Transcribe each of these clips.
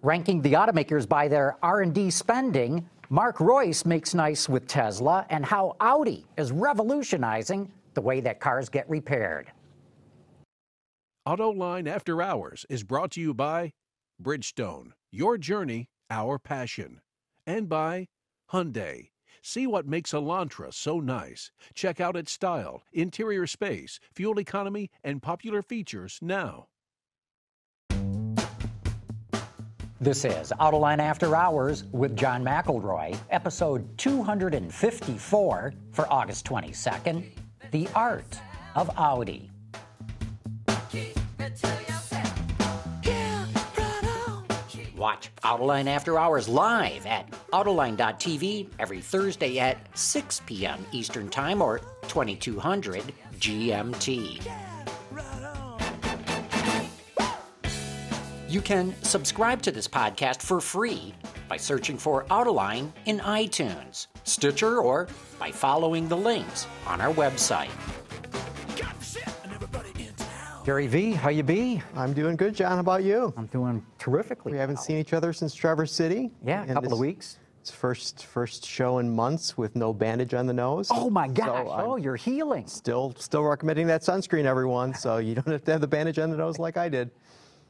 Ranking the automakers by their R&D spending, Mark Royce makes nice with Tesla and how Audi is revolutionizing the way that cars get repaired. Autoline After Hours is brought to you by Bridgestone, your journey, our passion, and by Hyundai. See what makes Elantra so nice. Check out its style, interior space, fuel economy, and popular features now. This is Autoline After Hours with John McElroy, episode 254 for August 22nd, The Art of Audi. Watch Autoline After Hours live at Autoline.tv every Thursday at 6 p.m. Eastern Time or 2200 GMT. You can subscribe to this podcast for free by searching for Autoline in iTunes, Stitcher, or by following the links on our website. Gary V, how you be? I'm doing good, John. How about you? I'm doing terrifically. We haven't seen each other since Traverse City. Yeah, a couple of weeks. It's first show in months with no bandage on the nose. Oh my gosh! So you're healing. Still recommending that sunscreen, everyone. So you don't have to have the bandage on the nose like I did.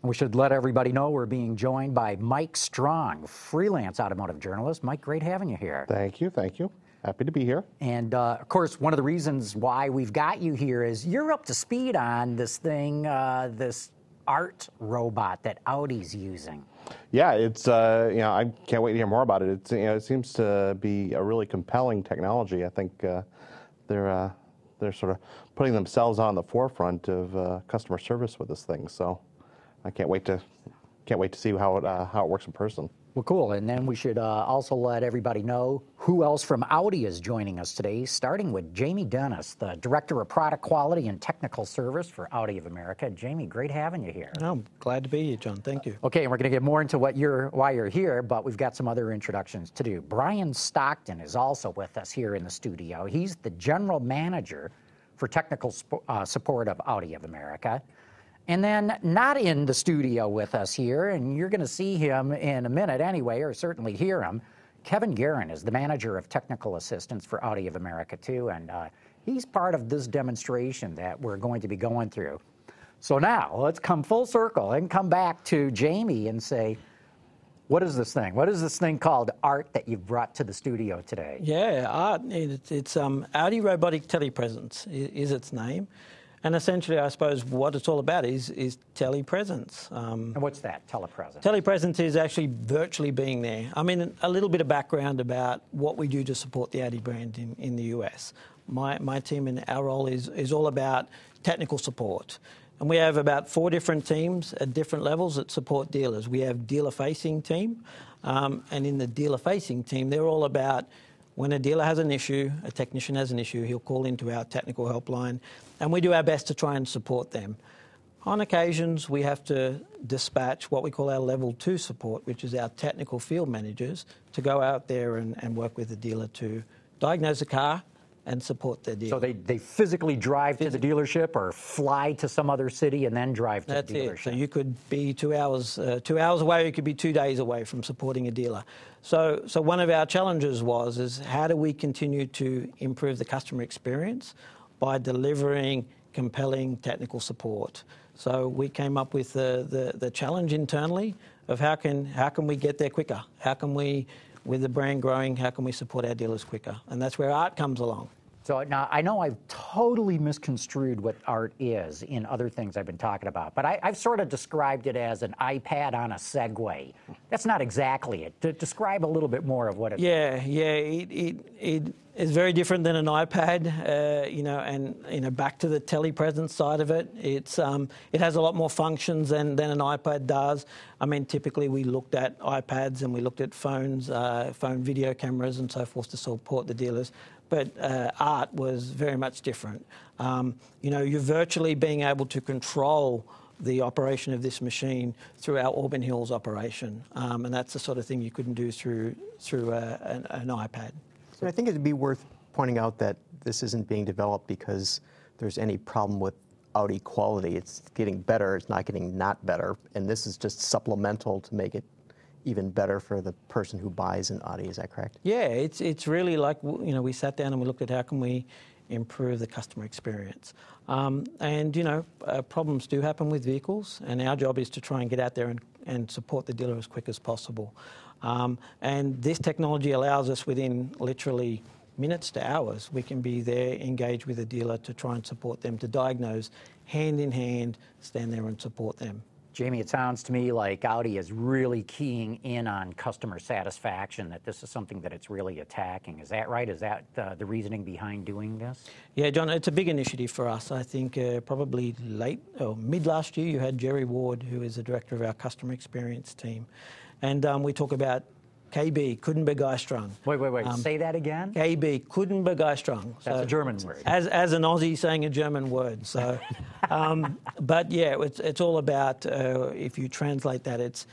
We should let everybody know we're being joined by Mike Strong, freelance automotive journalist. Mike, great having you here. Thank you. Happy to be here. And, of course, one of the reasons why we've got you here is you're up to speed on this thing, this art robot that Audi's using. Yeah, it's, I can't wait to hear more about it. It's, it seems to be a really compelling technology. I think they're sort of putting themselves on the forefront of customer service with this thing. So I can't wait to see how it works in person. Well, cool. And then we should also let everybody know who else from Audi is joining us today, starting with Jamie Dennis, the Director of Product Quality and Technical Service for Audi of America. Jamie, great having you here. I'm glad to be here, John. Thank you. Okay, and we're going to get more into why you're here, but we've got some other introductions to do. Brian Stockton is also with us here in the studio. He's the General Manager for Technical Support of Audi of America. And then not in the studio with us here, and you're going to see him in a minute anyway, or certainly hear him, Kevin Guerin is the Manager of Technical Assistance for Audi of America, too, and he's part of this demonstration that we're going to be going through. So now, let's come full circle and come back to Jamie and say, what is this thing? What is this thing called Art that you've brought to the studio today? Yeah, Art, it's Audi Robotic Telepresence is its name. And essentially, I suppose what it's all about is telepresence. And what's that, telepresence? Telepresence is actually virtually being there. I mean, a little bit of background about what we do to support the Audi brand in the US. My team and our role is all about technical support. And we have about 4 different teams at different levels that support dealers. We have dealer-facing team, and in the dealer-facing team, they're all about when a dealer has an issue, a technician has an issue, he'll call into our technical helpline, and we do our best to try and support them. On occasions, we have to dispatch what we call our level 2 support, which is our technical field managers, to go out there and work with the dealer to diagnose a car and support their dealer. So they physically drive to the dealership or fly to some other city and then drive to the dealership? That's it. So you could be 2 hours away, or you could be 2 days away from supporting a dealer. So one of our challenges is how do we continue to improve the customer experience by delivering compelling technical support? So we came up with the challenge internally of how can we get there quicker? How can we, with the brand growing, how can we support our dealers quicker? And that's where Art comes along. So now, I know I've totally misconstrued what Art is in other things I've been talking about, but I've sort of described it as an iPad on a Segway. That's not exactly it. To describe a little bit more of what it is. It is very different than an iPad, and back to the telepresence side of it. It has a lot more functions than an iPad does. I mean, typically we looked at iPads and we looked at phones, phone video cameras and so forth to support the dealers. But Art was very much different. You're virtually being able to control the operation of this machine through our Auburn Hills operation, and that's the sort of thing you couldn't do through an iPad. So I think it'd be worth pointing out that this isn't being developed because there's any problem with Audi quality. It's getting better. It's not getting not better, and this is just supplemental to make it even better for the person who buys an Audi. Is that correct? Yeah, it's really like, you know, we sat down and we looked at how can we improve the customer experience. And, you know, problems do happen with vehicles, and our job is to try and get out there and support the dealer as quick as possible. And this technology allows us within literally minutes to hours, we can be there, engage with the dealer to try and support them, to diagnose, hand in hand, stand there and support them. Jamie, it sounds to me like Audi is really keying in on customer satisfaction, that this is something that it's really attacking. Is that right? Is that the reasoning behind doing this? Yeah, John, it's a big initiative for us. I think probably mid last year, you had Jerry Ward, who is the director of our customer experience team. And we talk about KB, couldn't begeistern. Wait. Say that again? KB, couldn't begeistern. That's a German word. As an Aussie saying a German word. So, but yeah, it's all about, if you translate that, it's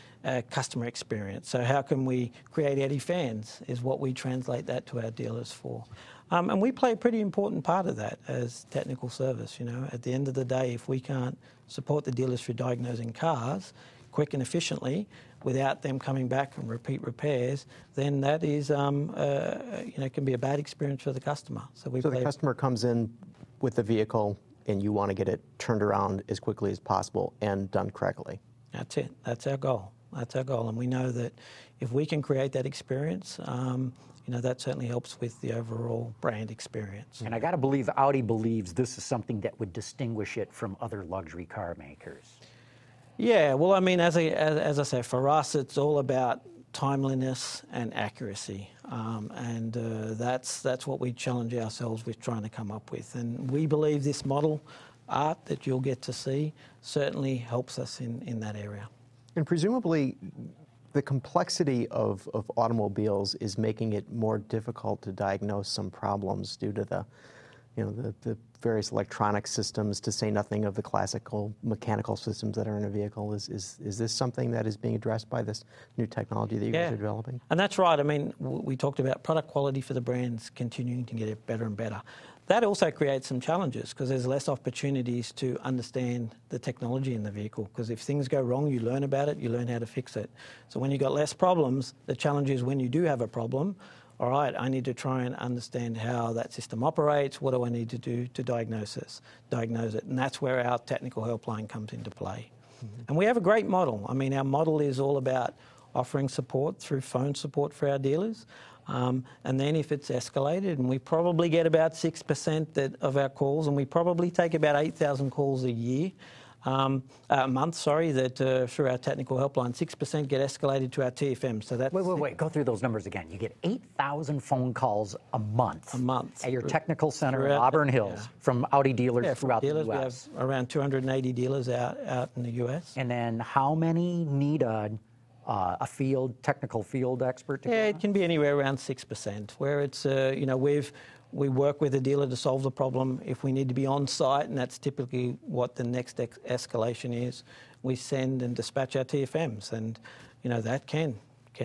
customer experience. So how can we create Eddie fans is what we translate that to our dealers for. And we play a pretty important part of that as technical service. You know, at the end of the day, if we can't support the dealers for diagnosing cars quick and efficiently, without them coming back and repeat repairs, then that is, you know, can be a bad experience for the customer. So the customer comes in with the vehicle and you want to get it turned around as quickly as possible and done correctly. That's it. That's our goal. That's our goal. And we know that if we can create that experience, you know, that certainly helps with the overall brand experience. And I got to believe Audi believes this is something that would distinguish it from other luxury car makers. Yeah, well, I mean, as I say, for us, it's all about timeliness and accuracy, and that's what we challenge ourselves with trying to come up with. And we believe this model art that you'll get to see certainly helps us in that area. And presumably, the complexity of automobiles is making it more difficult to diagnose some problems due to the, you know, the various electronic systems, to say nothing of the classical mechanical systems that are in a vehicle. Is this something that is being addressed by this new technology that you guys are developing? And that's right. I mean, we talked about product quality for the brands continuing to get it better and better. That also creates some challenges because there's less opportunities to understand the technology in the vehicle, because if things go wrong, you learn about it, you learn how to fix it. So when you've got less problems, the challenge is when you do have a problem, all right, I need to try and understand how that system operates. What do I need to do to diagnose it? And that's where our technical helpline comes into play. Mm-hmm. And we have a great model. I mean, our model is all about offering support through phone support for our dealers. And then if it's escalated, and we probably get about 6% of our calls, and we probably take about 8,000 calls a year. A month, sorry, that through our technical helpline, 6% get escalated to our TFM. So that's wait. Go through those numbers again. You get 8,000 phone calls a month. At your technical center in Auburn Hills from Audi dealers throughout the U.S. We have around 280 dealers out in the U.S. And then how many need a technical field expert to it can be anywhere around 6%, where it's, you know, we work with the dealer to solve the problem. If we need to be on site, and that's typically what the next escalation is, we send and dispatch our TFMs, and you know that can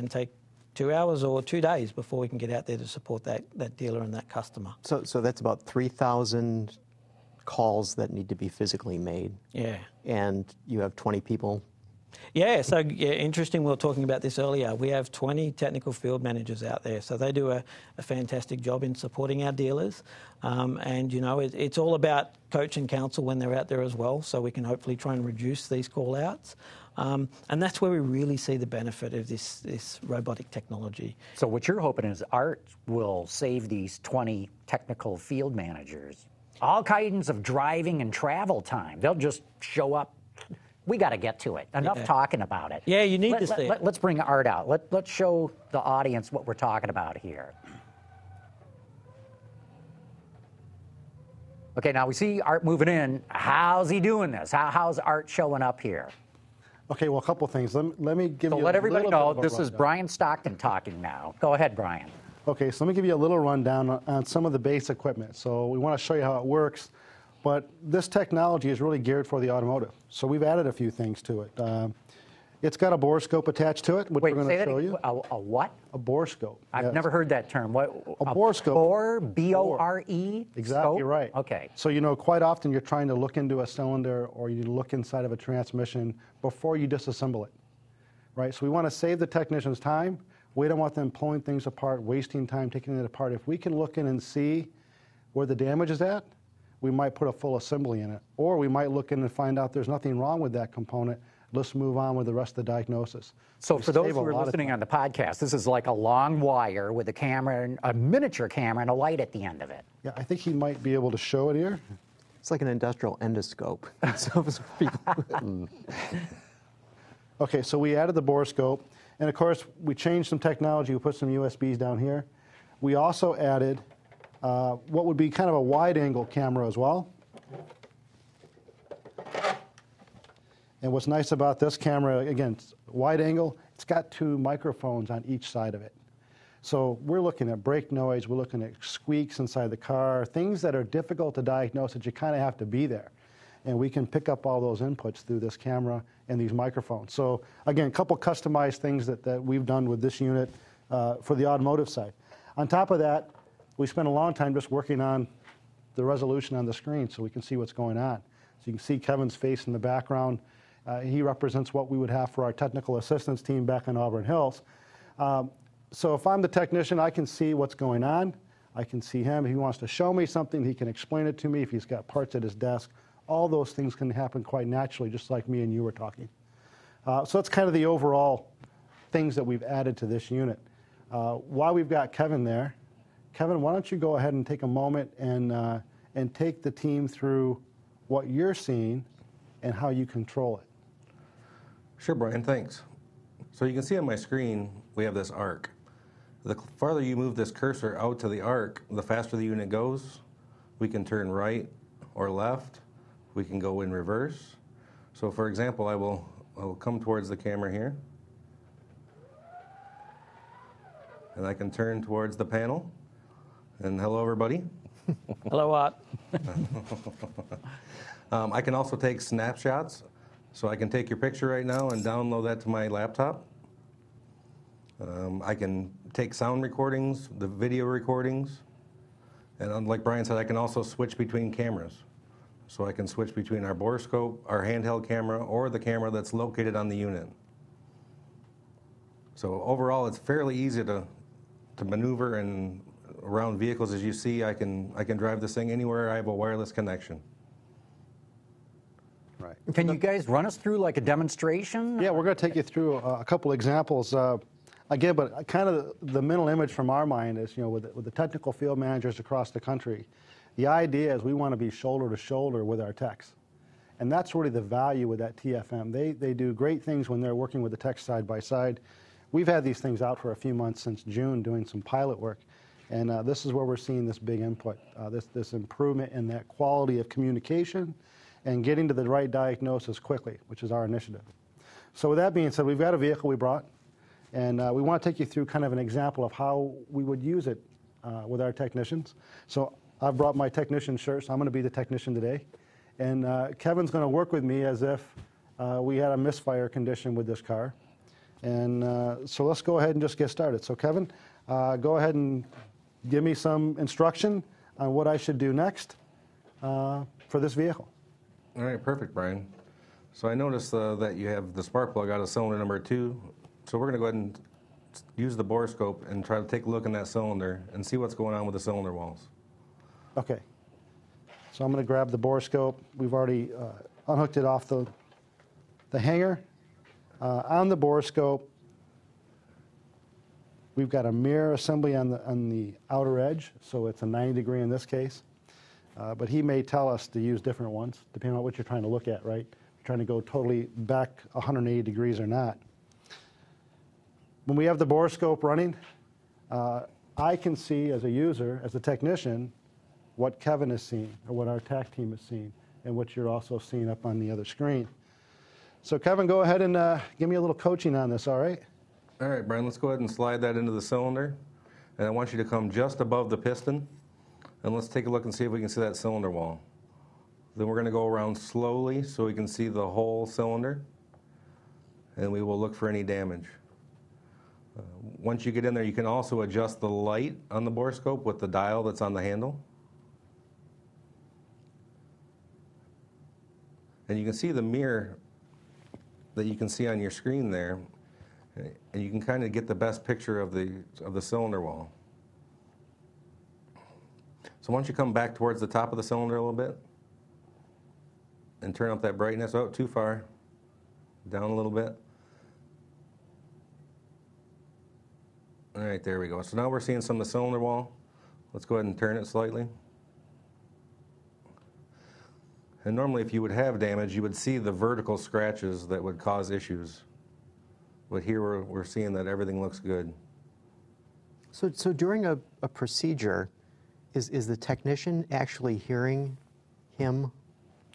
take 2 hours or 2 days before we can get out there to support that dealer and that customer. So that's about 3,000 calls that need to be physically made. Yeah. And you have 20 people. Yeah, so interesting, we were talking about this earlier. We have 20 technical field managers out there, so they do a fantastic job in supporting our dealers. And, you know, it's all about coach and counsel when they're out there as well, so we can hopefully try and reduce these call-outs. And that's where we really see the benefit of this robotic technology. So what you're hoping is Art will save these 20 technical field managers all kinds of driving and travel time. They'll just show up. We got to get to it. Enough talking about it. Yeah, you need to see it. Let's bring Art out. Let's show the audience what we're talking about here. Okay, now we see Art moving in. How's he doing this? How's Art showing up here? Okay, well, a couple things. Let me give you let everybody know bit of a this is rundown. Brian Stockton talking now. Go ahead, Brian. Okay, so let me give you a little rundown on some of the base equipment. So we want to show you how it works. But this technology is really geared for the automotive. So we've added a few things to it. It's got a borescope attached to it, which we're going to show you. A what? A borescope. I've never heard that term. What? A borescope. Bore, B-O-R-E? Exactly scope? right. Okay. So, you know, quite often you're trying to look into a cylinder or you look inside of a transmission before you disassemble it. right? So we want to save the technicians time. We don't want them pulling things apart, wasting time taking it apart. If we can look in and see where the damage is at, we might put a full assembly in it. Or we might look in and find out there's nothing wrong with that component. Let's move on with the rest of the diagnosis. So for those who are listening on the podcast, this is like a long wire with a camera, a miniature camera, and a light at the end of it. Yeah, I think he might be able to show it here. It's like an industrial endoscope. Okay, so we added the borescope, and of course we changed some technology. We put some USBs down here. We also added what would be kind of a wide-angle camera as well. And what's nice about this camera, again, it's wide angle, it's got 2 microphones on each side of it. So we're looking at brake noise, we're looking at squeaks inside the car, things that are difficult to diagnose that you kind of have to be there. And we can pick up all those inputs through this camera and these microphones. So again, a couple customized things that we've done with this unit for the automotive side. On top of that, we spent a long time just working on the resolution on the screen so we can see what's going on. So you can see Kevin's face in the background. He represents what we would have for our technical assistance team back in Auburn Hills. So if I'm the technician, I can see what's going on. I can see him. If he wants to show me something, he can explain it to me. If he's got parts at his desk, all those things can happen quite naturally, just like me and you were talking. So that's kind of the overall things that we've added to this unit. While we've got Kevin there, Kevin, why don't you go ahead and take a moment and take the team through what you're seeing and how you control it. Sure, Brian, thanks. So you can see on my screen, we have this arc. The farther you move this cursor out to the arc, the faster the unit goes. We can turn right or left. We can go in reverse. So for example, I will come towards the camera here. And I can turn towards the panel. And hello, everybody. Hello, Art. I can also take snapshots. So I can take your picture right now and download that to my laptop. I can take sound recordings, the video recordings. And like Brian said, I can also switch between cameras. So I can switch between our borescope, our handheld camera, or the camera that's located on the unit. So overall, it's fairly easy to maneuver and around vehicles. As you see, I can drive this thing anywhere I have a wireless connection. Right. Can you guys run us through like a demonstration? Yeah, we're going to take you through a couple examples. Again, but kind of the mental image from our mind is, with the technical field managers across the country, the idea is we want to be shoulder to shoulder with our techs. And that's really the value with that TFM. They do great things when they're working with the techs side by side. We've had these things out for a few months since June doing some pilot work. And this is where we're seeing this big input, this improvement in that quality of communication and getting to the right diagnosis quickly, which is our initiative. So with that being said, we've got a vehicle we brought, and we want to take you through kind of an example of how we would use it with our technicians. So I've brought my technician shirt, so I'm going to be the technician today. And Kevin's going to work with me as if we had a misfire condition with this car. And so let's go ahead and just get started. So Kevin, go ahead and give me some instruction on what I should do next for this vehicle. All right, perfect, Brian. So I noticed that you have the spark plug out of cylinder number 2. So we're going to go ahead and use the borescope and try to take a look in that cylinder and see what's going on with the cylinder walls. Okay. So I'm going to grab the borescope. We've already unhooked it off the hanger. On the borescope, we've got a mirror assembly on the outer edge, so it's a 90 degree in this case. But he may tell us to use different ones, depending on what you're trying to look at, right? You're trying to go totally back 180 degrees or not. When we have the borescope running, I can see as a user, as a technician, what Kevin is seeing, or what our TAC team is seeing, and what you're also seeing up on the other screen. So Kevin, go ahead and give me a little coaching on this, all right? All right, Brian, let's go ahead and slide that into the cylinder. And I want you to come just above the piston. And let's take a look and see if we can see that cylinder wall. Then we're going to go around slowly so we can see the whole cylinder. And we will look for any damage. Once you get in there, you can also adjust the light on the borescope with the dial that's on the handle. And you can see the mirror that you can see on your screen there. and you can kind of get the best picture of the cylinder wall. So once you come back towards the top of the cylinder a little bit and turn up that brightness, oh, too far, down a little bit. All right, there we go. So now we're seeing some of the cylinder wall. Let's go ahead and turn it slightly. And normally if you would have damage, you would see the vertical scratches that would cause issues. But here we're seeing that everything looks good. So during a procedure, is the technician actually hearing him?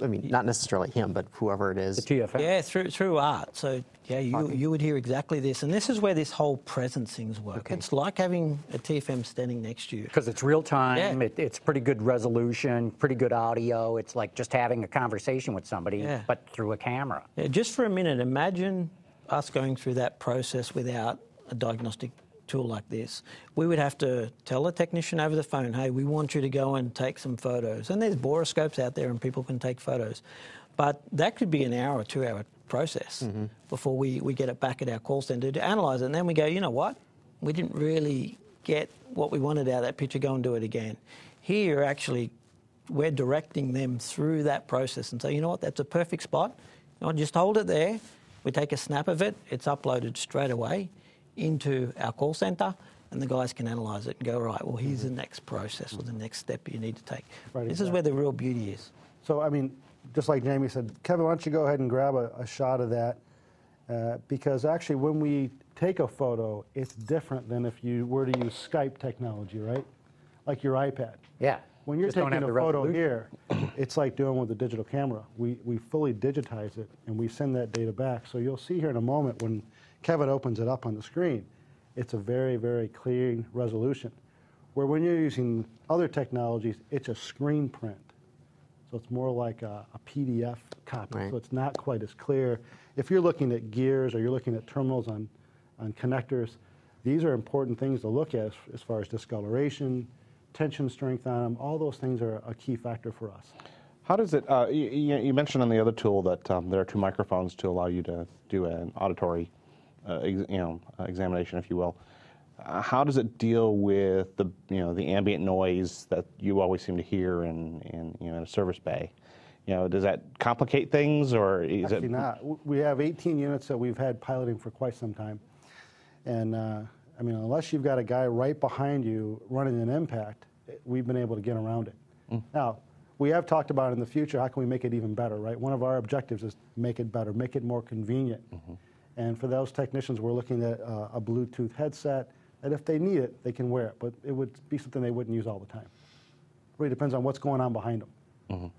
I mean, not necessarily him, but whoever it is. The TFM. Yeah, through art. So yeah, you would hear exactly this, and this is where this whole presence things work. Okay. It's like having a TFM standing next to you. Because it's real time, Yeah. it's pretty good resolution, pretty good audio. It's like just having a conversation with somebody, Yeah. but through a camera. Yeah, just for a minute, imagine us going through that process without a diagnostic tool like this. We would have to tell the technician over the phone, hey, we want you to go and take some photos. And there's boroscopes out there and people can take photos. But that could be an hour or 2 hour process before we get it back at our call centre to analyse it. And then we go, you know what? We didn't really get what we wanted out of that picture, go and do it again. Here, actually, we're directing them through that process and say, you know what, that's a perfect spot. You know, just hold it there. We take a snap of it. It's uploaded straight away into our call centre, and the guys can analyse it and go, right, well, here's the next process or the next step you need to take. Right, this is where the real beauty is. So, I mean, just like Jamie said, Kevin, why don't you go ahead and grab a shot of that? Because actually, when we take a photo, it's different than if you were to use Skype technology, right? Like your iPad. Yeah. When you're Just don't taking have a the photo resolution. here, it's like doing with a digital camera. We fully digitize it, and we send that data back. So you'll see here in a moment when Kevin opens it up on the screen, it's a very, very clean resolution. Where when you're using other technologies, it's a screen print. So it's more like a PDF copy. Right. So it's not quite as clear. If you're looking at gears or you're looking at terminals on connectors, these are important things to look at as far as discoloration, tension strength on them. All those things are a key factor for us. How does it, you mentioned on the other tool that there are 2 microphones to allow you to do an auditory examination, if you will. How does it deal with the ambient noise that you always seem to hear in a service bay? Does that complicate things, or is Actually it not. We have 18 units that we've had piloting for quite some time, and I mean, unless you've got a guy right behind you running an impact, we've been able to get around it. Now, we have talked about in the future, how can we make it even better, right? One of our objectives is make it better, make it more convenient. And for those technicians, we're looking at a Bluetooth headset that if they need it, they can wear it, but it would be something they wouldn't use all the time. Really depends on what's going on behind them.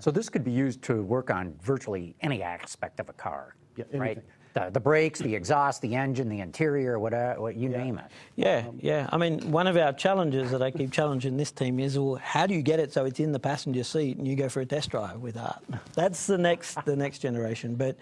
So this could be used to work on virtually any aspect of a car, Yeah, right? anything. The brakes, the exhaust, the engine, the interior, whatever, you name it. Yeah. I mean, one of our challenges that I keep challenging this team is, well, how do you get it so it's in the passenger seat and you go for a test drive with art? That's the next generation. But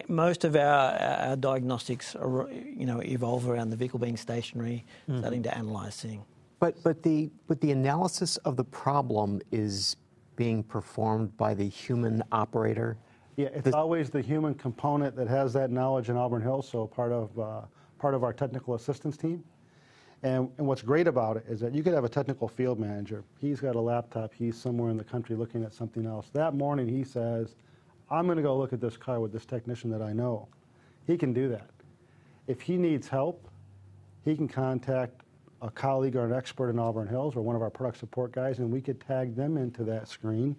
most of our diagnostics are, evolve around the vehicle being stationary, starting to analyse things. But the analysis of the problem is being performed by the human operator. Yeah, it's always the human component that has that knowledge in Auburn Hills, so part of our technical assistance team. And what's great about it is that you could have a technical field manager. He's got a laptop. He's somewhere in the country looking at something else. That morning he says, I'm going to go look at this car with this technician that I know. He can do that. If he needs help, he can contact a colleague or an expert in Auburn Hills or one of our product support guys, and we could tag them into that screen.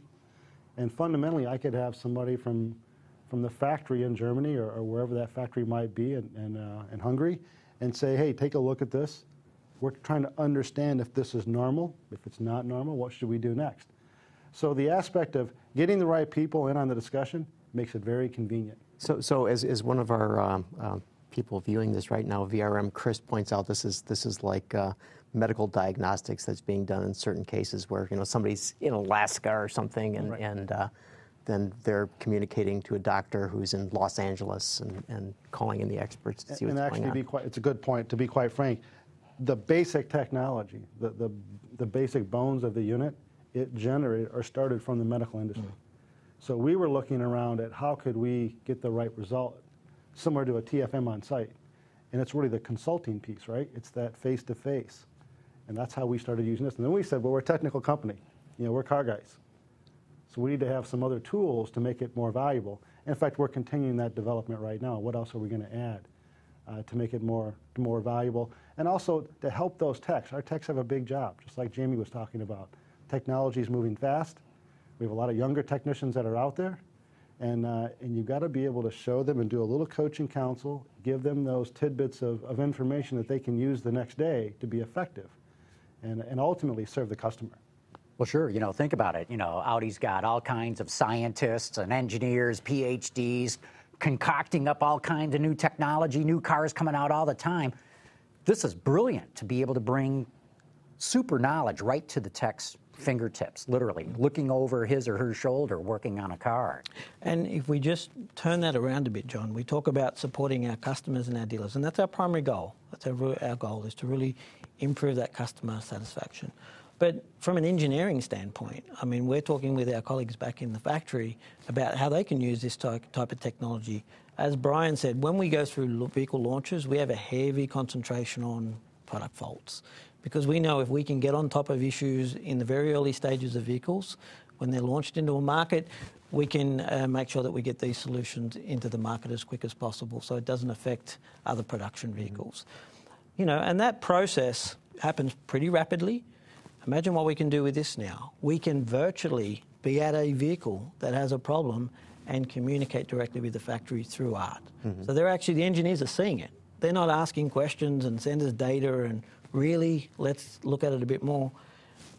And fundamentally, I could have somebody from the factory in Germany or wherever that factory might be in Hungary and say, hey, take a look at this. We're trying to understand if this is normal. If it's not normal, what should we do next? So the aspect of getting the right people in on the discussion makes it very convenient. So as one of our people viewing this right now, VRM Chris points out, this is like medical diagnostics that's being done in certain cases where somebody's in Alaska or something, and then they're communicating to a doctor who's in Los Angeles and calling in the experts to see what's going on. It's a good point. To be quite frank, the basic technology, the basic bones of the unit, it generated or started from the medical industry. So we were looking around at how could we get the right result, similar to a TFM on site. And it's really the consulting piece, right? It's that face-to-face. And that's how we started using this. And then we said, well, we're a technical company. You know, we're car guys. So we need to have some other tools to make it more valuable. In fact, we're continuing that development right now. What else are we going to add to make it more valuable? And also to help those techs. Our techs have a big job, just like Jamie was talking about. Technology is moving fast. We have a lot of younger technicians that are out there. And you've got to be able to show them and do a little coaching counsel, give them those tidbits of information that they can use the next day to be effective and ultimately serve the customer. Well, sure. You know, think about it. You know, Audi's got all kinds of scientists and engineers, PhDs, concocting up all kinds of new technology, new cars coming out all the time. This is brilliant to be able to bring super knowledge right to the tech's fingertips, literally, looking over his or her shoulder, working on a car. And if we just turn that around a bit, John, we talk about supporting our customers and our dealers, and that's our primary goal. That's our goal, is to really improve that customer satisfaction. But from an engineering standpoint, I mean, we're talking with our colleagues back in the factory about how they can use this type of technology. As Brian said, when we go through vehicle launches, we have a heavy concentration on product faults, because we know if we can get on top of issues in the very early stages of vehicles, when they're launched into a market, we can make sure that we get these solutions into the market as quick as possible so it doesn't affect other production vehicles. You know, and that process happens pretty rapidly. Imagine what we can do with this now. We can virtually be at a vehicle that has a problem and communicate directly with the factory through ART. So they're actually, the engineers are seeing it. They're not asking questions and send us data and really, let's look at it a bit more.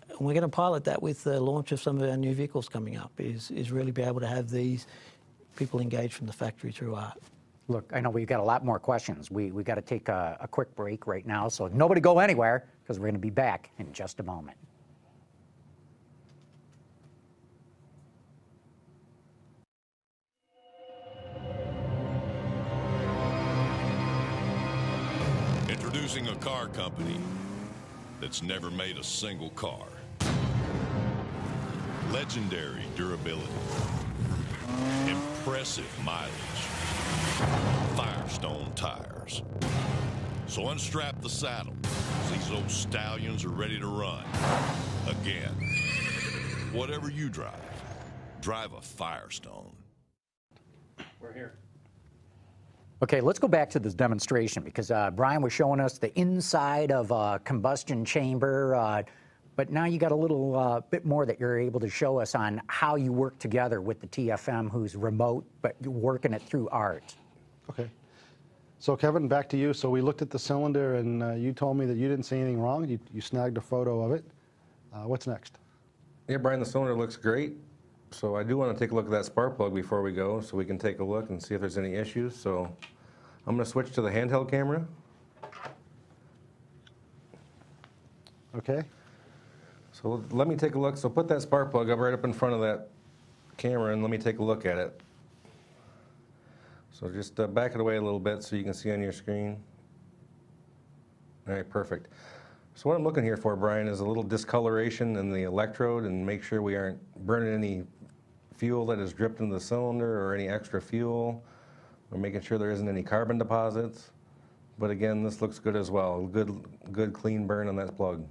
And we're going to pilot that with the launch of some of our new vehicles coming up, is really be able to have these people engaged from the factory through ART. Look, I know we've got a lot more questions. We got to take a quick break right now, so nobody go anywhere, because we're going to be back in just a moment. Introducing a car company that's never made a single car. Legendary durability. Impressive mileage. Firestone tires. So unstrap the saddle, as these old stallions are ready to run. Again, whatever you drive a Firestone. We're here. Okay, let's go back to this demonstration, because Brian was showing us the inside of a combustion chamber, but now you got a little bit more that you're able to show us on how you work together with the TFM, who's remote, but you're working it through ART. Okay. So Kevin, back to you. So we looked at the cylinder, and you told me that you didn't see anything wrong. You snagged a photo of it. What's next? Yeah, Brian, the cylinder looks great. So I do want to take a look at that spark plug before we go, so we can take a look and see if there's any issues. So I'm going to switch to the handheld camera. Okay. So let me take a look. So put that spark plug up right up in front of that camera, and let me take a look at it. So just back it away a little bit so you can see on your screen. All right, perfect. So what I'm looking here for, Brian, is a little discoloration in the electrode, and make sure we aren't burning any fuel that has dripped into the cylinder or any extra fuel. We're making sure there isn't any carbon deposits. But again, this looks good as well. Good clean burn on that plug.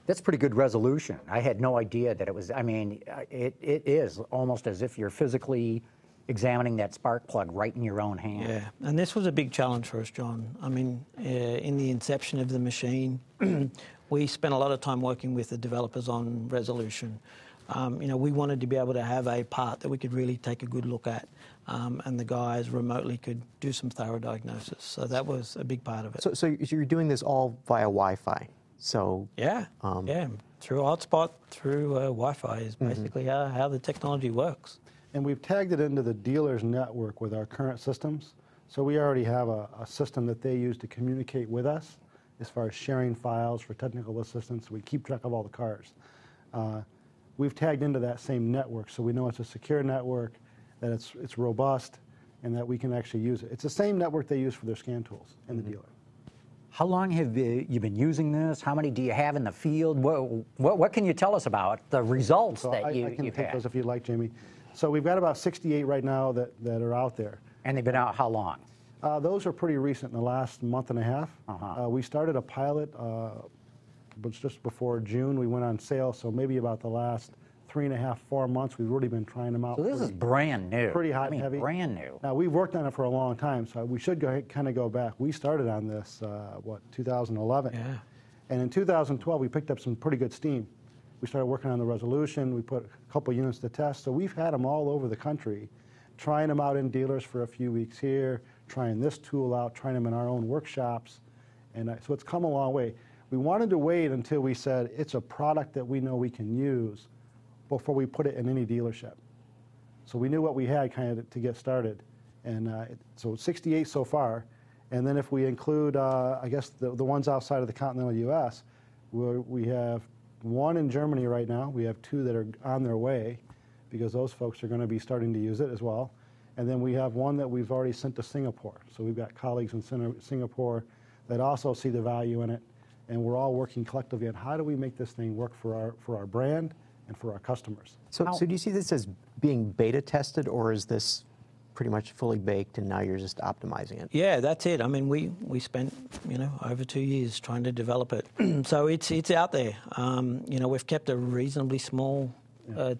That's pretty good resolution. I had no idea that it was, I mean, it is almost as if you're physically examining that spark plug right in your own hand. Yeah, and this was a big challenge for us, John. I mean, in the inception of the machine, we spent a lot of time working with the developers on resolution. You know, we wanted to be able to have a part that we could really take a good look at, and the guys remotely could do some thorough diagnosis. So that was a big part of it. So you're doing this all via Wi-Fi? So yeah, yeah, through hotspot, through Wi-Fi is basically how the technology works. And we've tagged it into the dealer's network with our current systems. So we already have a system that they use to communicate with us as far as sharing files for technical assistance. We keep track of all the cars. We've tagged into that same network, so we know it's a secure network, that it's robust, and that we can actually use it. It's the same network they use for their scan tools in the dealer. How long have you been using this? How many do you have in the field? What can you tell us about the results that you've had? I can take those if you'd like, Jamie. So we've got about 68 right now that are out there. And they've been out how long? Those are pretty recent, in the last month and a half. We started a pilot, but just before June we went on sale, so maybe about the last 3.5, 4 months we've really been trying them out. So this is brand new. Pretty hot and heavy. Brand new. Now, we've worked on it for a long time, so we should kind of go back. We started on this, 2011? Yeah. And in 2012, we picked up some pretty good steam. We started working on the resolution. We put a couple units to test. So we've had them all over the country, trying them out in dealers for a few weeks here, trying this tool out, trying them in our own workshops. And so it's come a long way. We wanted to wait until we said it's a product that we know we can use before we put it in any dealership. So we knew what we had kind of to get started. And so 68 so far. And then if we include, I guess, the ones outside of the continental U.S., we have 1 in Germany right now. We have 2 that are on their way because those folks are going to be starting to use it as well. And then we have 1 that we've already sent to Singapore. So we've got colleagues in Singapore that also see the value in it. And we're all working collectively on how do we make this thing work for our brand and for our customers. So do you see this as being beta tested, or is this pretty much fully baked and now you're just optimizing it? Yeah, that's it. I mean, we spent, over 2 years trying to develop it. So it's out there. We've kept a reasonably small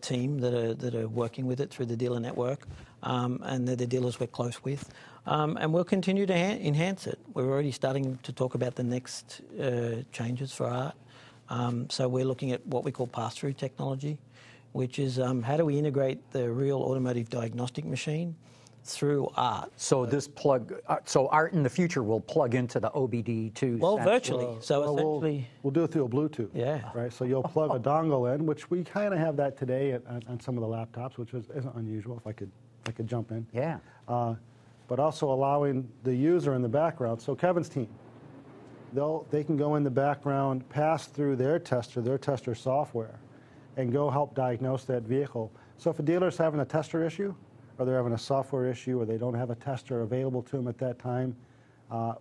team that are working with it through the dealer network, and they're the dealers we're close with. And we'll continue to enhance it. We're already starting to talk about the next changes for art. So we're looking at what we call pass-through technology, which is how do we integrate the real automotive diagnostic machine through art. So this so art in the future will plug into the OBD2. Well, virtually. So essentially, we'll do it through a Bluetooth. Yeah. Right. So you'll plug a dongle in, which we kind of have that today on some of the laptops, which isn't unusual. If I could jump in. Yeah. But also allowing the user in the background. So Kevin's team, they can go in the background, pass through their tester software, and go help diagnose that vehicle. So if a dealer's having a tester issue, or they're having a software issue, or they don't have a tester available to them at that time,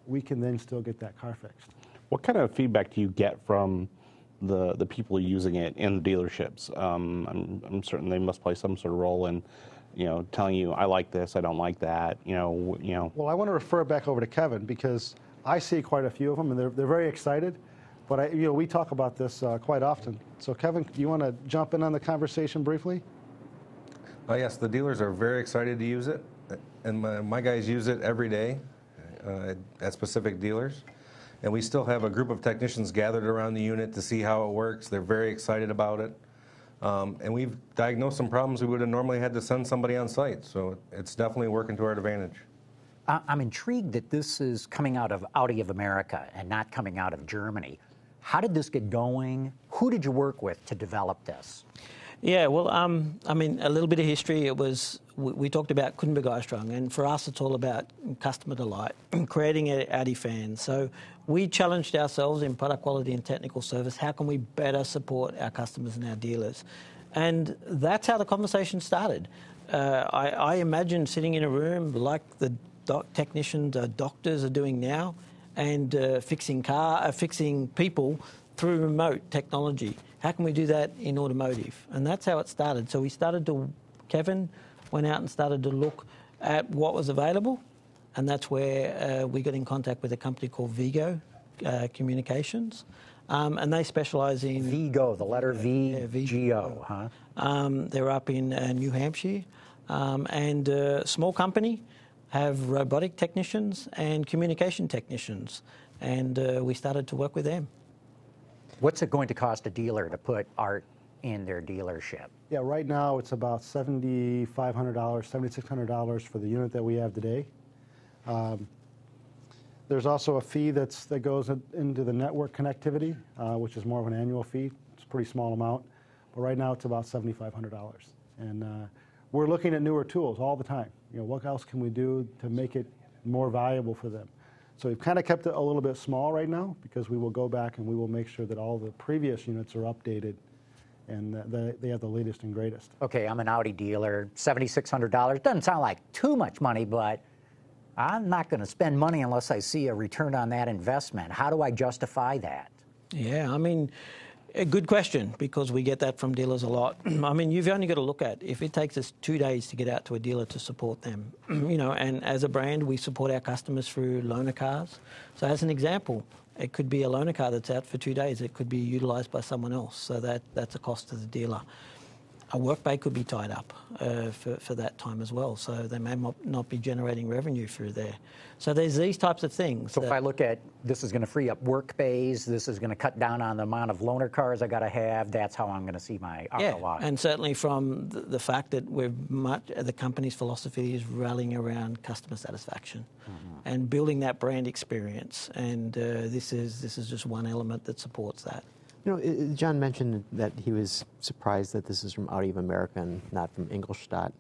we can then still get that car fixed. What kind of feedback do you get from the people using it in the dealerships? I'm certain they must play some sort of role in, telling you, I like this, I don't like that. Well, I want to refer back over to Kevin because I see quite a few of them, and they're very excited. But we talk about this quite often. So Kevin, do you want to jump in on the conversation briefly? Yes, the dealers are very excited to use it, and my guys use it every day at specific dealers. And we still have a group of technicians gathered around the unit to see how it works. They're very excited about it. And we've diagnosed some problems we would have normally had to send somebody on site. So it's definitely working to our advantage. I'm intrigued that this is coming out of Audi of America and not coming out of Germany. How did this get going? Who did you work with to develop this? Yeah, well, a little bit of history. It was, we talked about Kundenbegeisterung, and for us it's all about customer delight, creating an Audi fan. So we challenged ourselves in product quality and technical service. How can we better support our customers and our dealers? And that's how the conversation started. I imagine sitting in a room like the technicians, doctors are doing now, and fixing people through remote technology. How can we do that in automotive? And that's how it started. So Kevin went out and started to look at what was available, and that's where we got in contact with a company called Vigo Communications, and they specialise in... Vigo, the letter V, G-O, huh? They're up in New Hampshire, and a small company, have robotic technicians and communication technicians, and we started to work with them. What's it going to cost a dealer to put art in their dealership? Yeah, right now it's about $7,500, $7,600 for the unit that we have today. There's also a fee that goes into the network connectivity, which is more of an annual fee. It's a pretty small amount, but right now it's about $7,500. And we're looking at newer tools all the time. What else can we do to make it more valuable for them? So we've kind of kept it a little bit small right now because we will go back and we will make sure that all the previous units are updated and they have the latest and greatest. Okay, I'm an Audi dealer, $7,600. Doesn't sound like too much money, but I'm not going to spend money unless I see a return on that investment. How do I justify that? Yeah, A good question, because we get that from dealers a lot. I mean, you've only got to look at, if it takes us 2 days to get out to a dealer to support them, you know, and as a brand, we support our customers through loaner cars. So as an example, it could be a loaner car that's out for 2 days. It could be utilised by someone else. So that's a cost to the dealer. A work bay could be tied up for that time as well, so they may not be generating revenue through there. So there's these types of things. So if I look at, this is going to free up work bays, this is going to cut down on the amount of loaner cars I got to have, that's how I'm going to see my ROI. And certainly from the fact that the company's philosophy is rallying around customer satisfaction and building that brand experience, and this is just one element that supports that. You know, John mentioned that he was surprised that this is from Audi of America and not from Ingolstadt.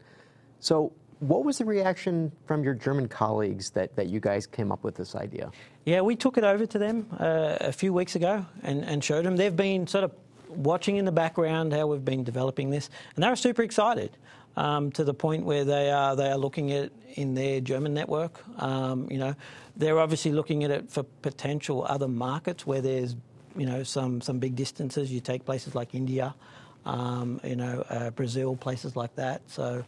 So what was the reaction from your German colleagues that you guys came up with this idea? Yeah, we took it over to them a few weeks ago and showed them. They've been sort of watching in the background how we've been developing this, and they were super excited to the point where they are looking at it in their German network. You know, they're obviously looking at it for potential other markets where there's, you know, some big distances. You take places like India, you know, Brazil, places like that. So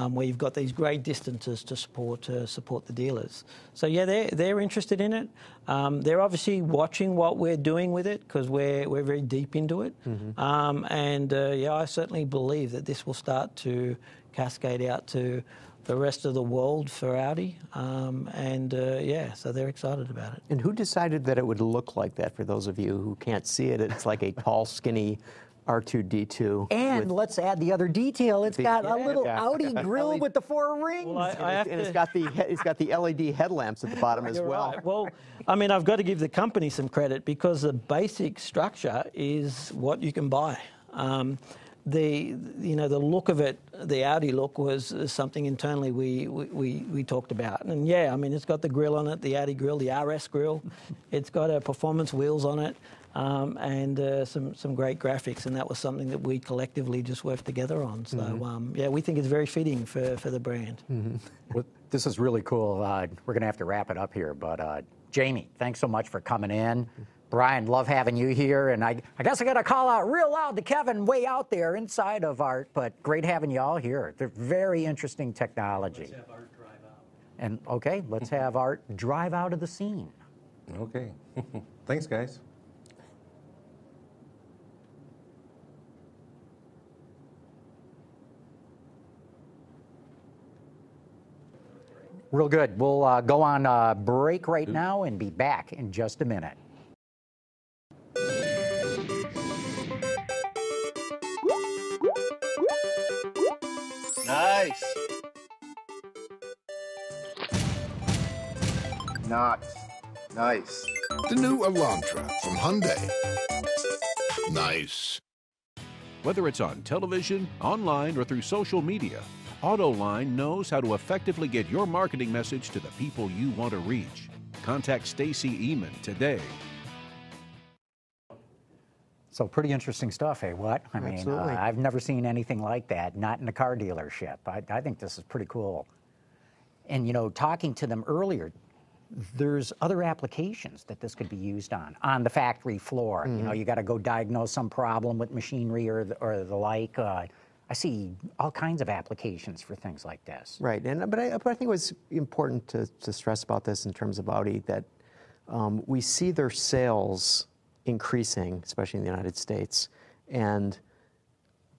where you've got these great distances to support the dealers. So yeah, they're interested in it. They're obviously watching what we're doing with it because we're very deep into it. And yeah, I certainly believe that this will start to cascade out to the rest of the world for Audi, yeah, so they're excited about it. And who decided that it would look like that? For those of you who can't see it, it's like a tall, skinny R2-D2. And let's add the other detail. It's got a little Audi grill with the 4 rings. Well, it's got the LED headlamps at the bottom as well. Right. Well, I mean, I've got to give the company some credit because the basic structure is what you can buy. The look of it, the Audi look, was something internally we talked about. And yeah, I mean, it's got the grille on it, the Audi grille, the RS grille. It's got performance wheels on it, and some great graphics. And that was something that we collectively just worked together on. So yeah, we think it's very fitting for the brand. Well, this is really cool. We're going to have to wrap it up here, but Jamie, thanks so much for coming in. Brian, love having you here, and I guess I got to call out real loud to Kevin way out there inside of Art, but great having you all here. They're very interesting technology. Let's have Art drive out. And okay, let's have Art drive out of the scene. Okay. Thanks, guys. Real good. We'll go on break right now and be back in just a minute. Nice. Nice. The new Elantra from Hyundai. Nice. Whether it's on television, online, or through social media, Autoline knows how to effectively get your marketing message to the people you want to reach. Contact Stacy Eman today. So pretty interesting stuff, eh? What? I mean, I've never seen anything like that, not in a car dealership. I think this is pretty cool. And, you know, talking to them earlier, there's other applications that this could be used on the factory floor. You know, you got to go diagnose some problem with machinery or the like. I see all kinds of applications for things like this. Right, but I think it was important to stress about this in terms of Audi that we see their sales increasing, especially in the United States, and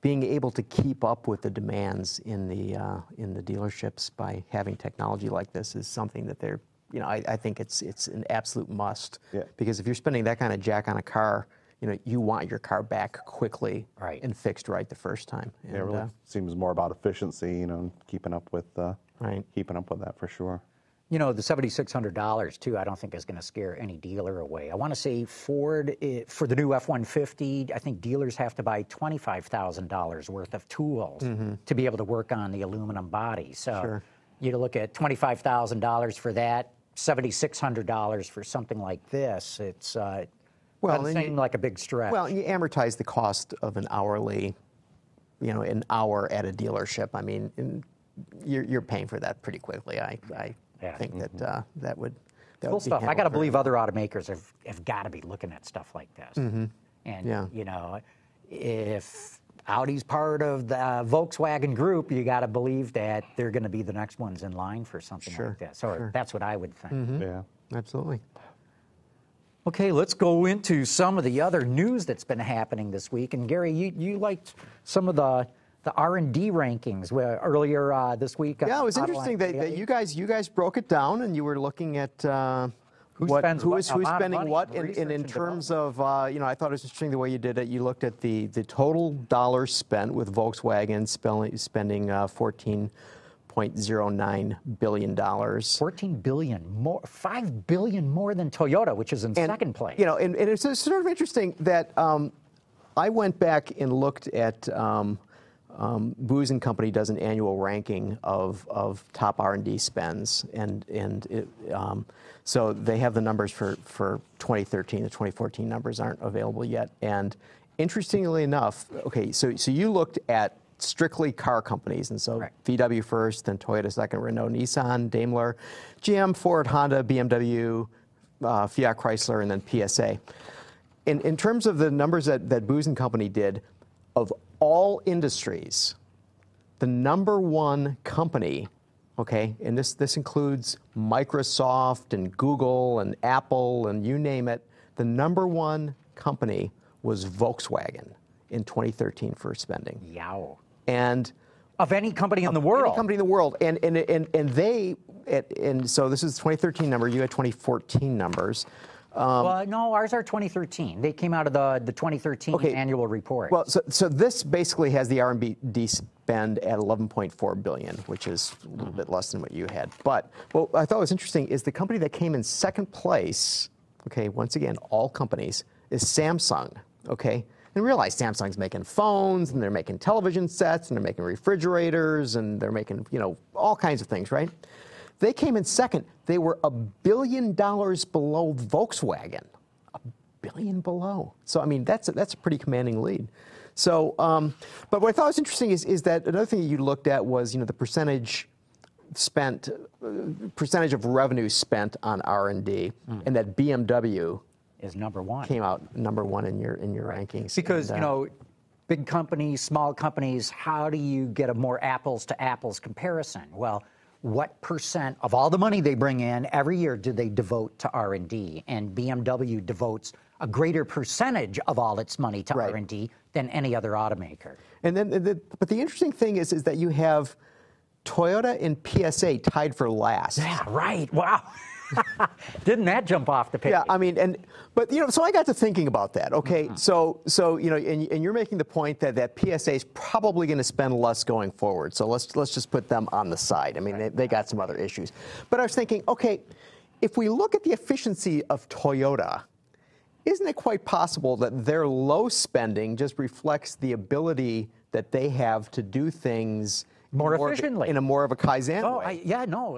being able to keep up with the demands in the dealerships by having technology like this is something that they're, you know, I think it's an absolute must. Yeah. Because if you're spending that kind of jack on a car, you know, you want your car back quickly and fixed right the first time. And, it really seems more about efficiency, you know, keeping up with keeping up with that for sure. You know, the $7,600 too, I don't think is going to scare any dealer away. I want to say Ford, for the new F-150, I think dealers have to buy $25,000 worth of tools to be able to work on the aluminum body. So you look at $25,000 for that, $7,600 for something like this. It's doesn't seem like a big stretch. Well, you amortize the cost of an hourly, you know, an hour at a dealership. I mean, you're paying for that pretty quickly. I think that would cool stuff. I got to believe other automakers have got to be looking at stuff like this. And, you know, if Audi's part of the Volkswagen group, you got to believe that they're going to be the next ones in line for something like this. Or that's what I would think. Yeah. Absolutely. Okay, let's go into some of the other news that's been happening this week. And Gary, you liked some of the R&D rankings earlier this week. Yeah, it was interesting that you guys broke it down, and you were looking at who's spending what in terms of you know, I thought it was interesting the way you did it. You looked at the total dollars spent with Volkswagen spending $14.09 billion. $14 billion more, $5 billion more than Toyota, which is in second place. You know, and it's sort of interesting that I went back and looked at Booz & Company does an annual ranking of top R&D spends, and it, so they have the numbers for 2013. The 2014 numbers aren't available yet. And interestingly enough, okay, so you looked at strictly car companies, and so VW first, then Toyota second, Renault, Nissan, Daimler, GM, Ford, Honda, BMW, Fiat Chrysler, and then PSA. In terms of the numbers that Booz & Company did, of all industries, the number one company, okay, and this includes Microsoft and Google and Apple and you name it, the number one company was Volkswagen in 2013 for spending. Yow. And of any company in the world. Any company in the world. And so this is the 2013 number, you had 2014 numbers. Well, no, ours are 2013. They came out of the 2013 annual report. Well, so this basically has the R&D spend at $11.4 billion, which is a little bit less than what you had. But what I thought was interesting is the company that came in second place, okay, once again, all companies, is Samsung, okay? And realize Samsung's making phones, and they're making television sets, and they're making refrigerators, and they're making, you know, all kinds of things, right? They came in second. They were $1 billion below Volkswagen. $1 billion below. So, I mean, that's a pretty commanding lead. So, but what I thought was interesting is that another thing that you looked at was, you know, the percentage of revenue spent on R&D, and that BMW is number one. Came out number one in your rankings. Because, you know, big companies, small companies, how do you get a more apples to apples comparison? Well, what percent of all the money they bring in every year do they devote to R&D? And BMW devotes a greater percentage of all its money to R&D than any other automaker. And then, but the interesting thing is that you have Toyota and PSA tied for last. Yeah, right. Wow. Didn't that jump off the page? Yeah, I mean, but you know, so I got to thinking about that. Okay, so you know, and you're making the point that PSA is probably going to spend less going forward. So let's just put them on the side. I mean, they got some other issues. But I was thinking, okay, if we look at the efficiency of Toyota, isn't it quite possible that their low spending just reflects the ability that they have to do things more efficiently, in a more of a Kaizen way?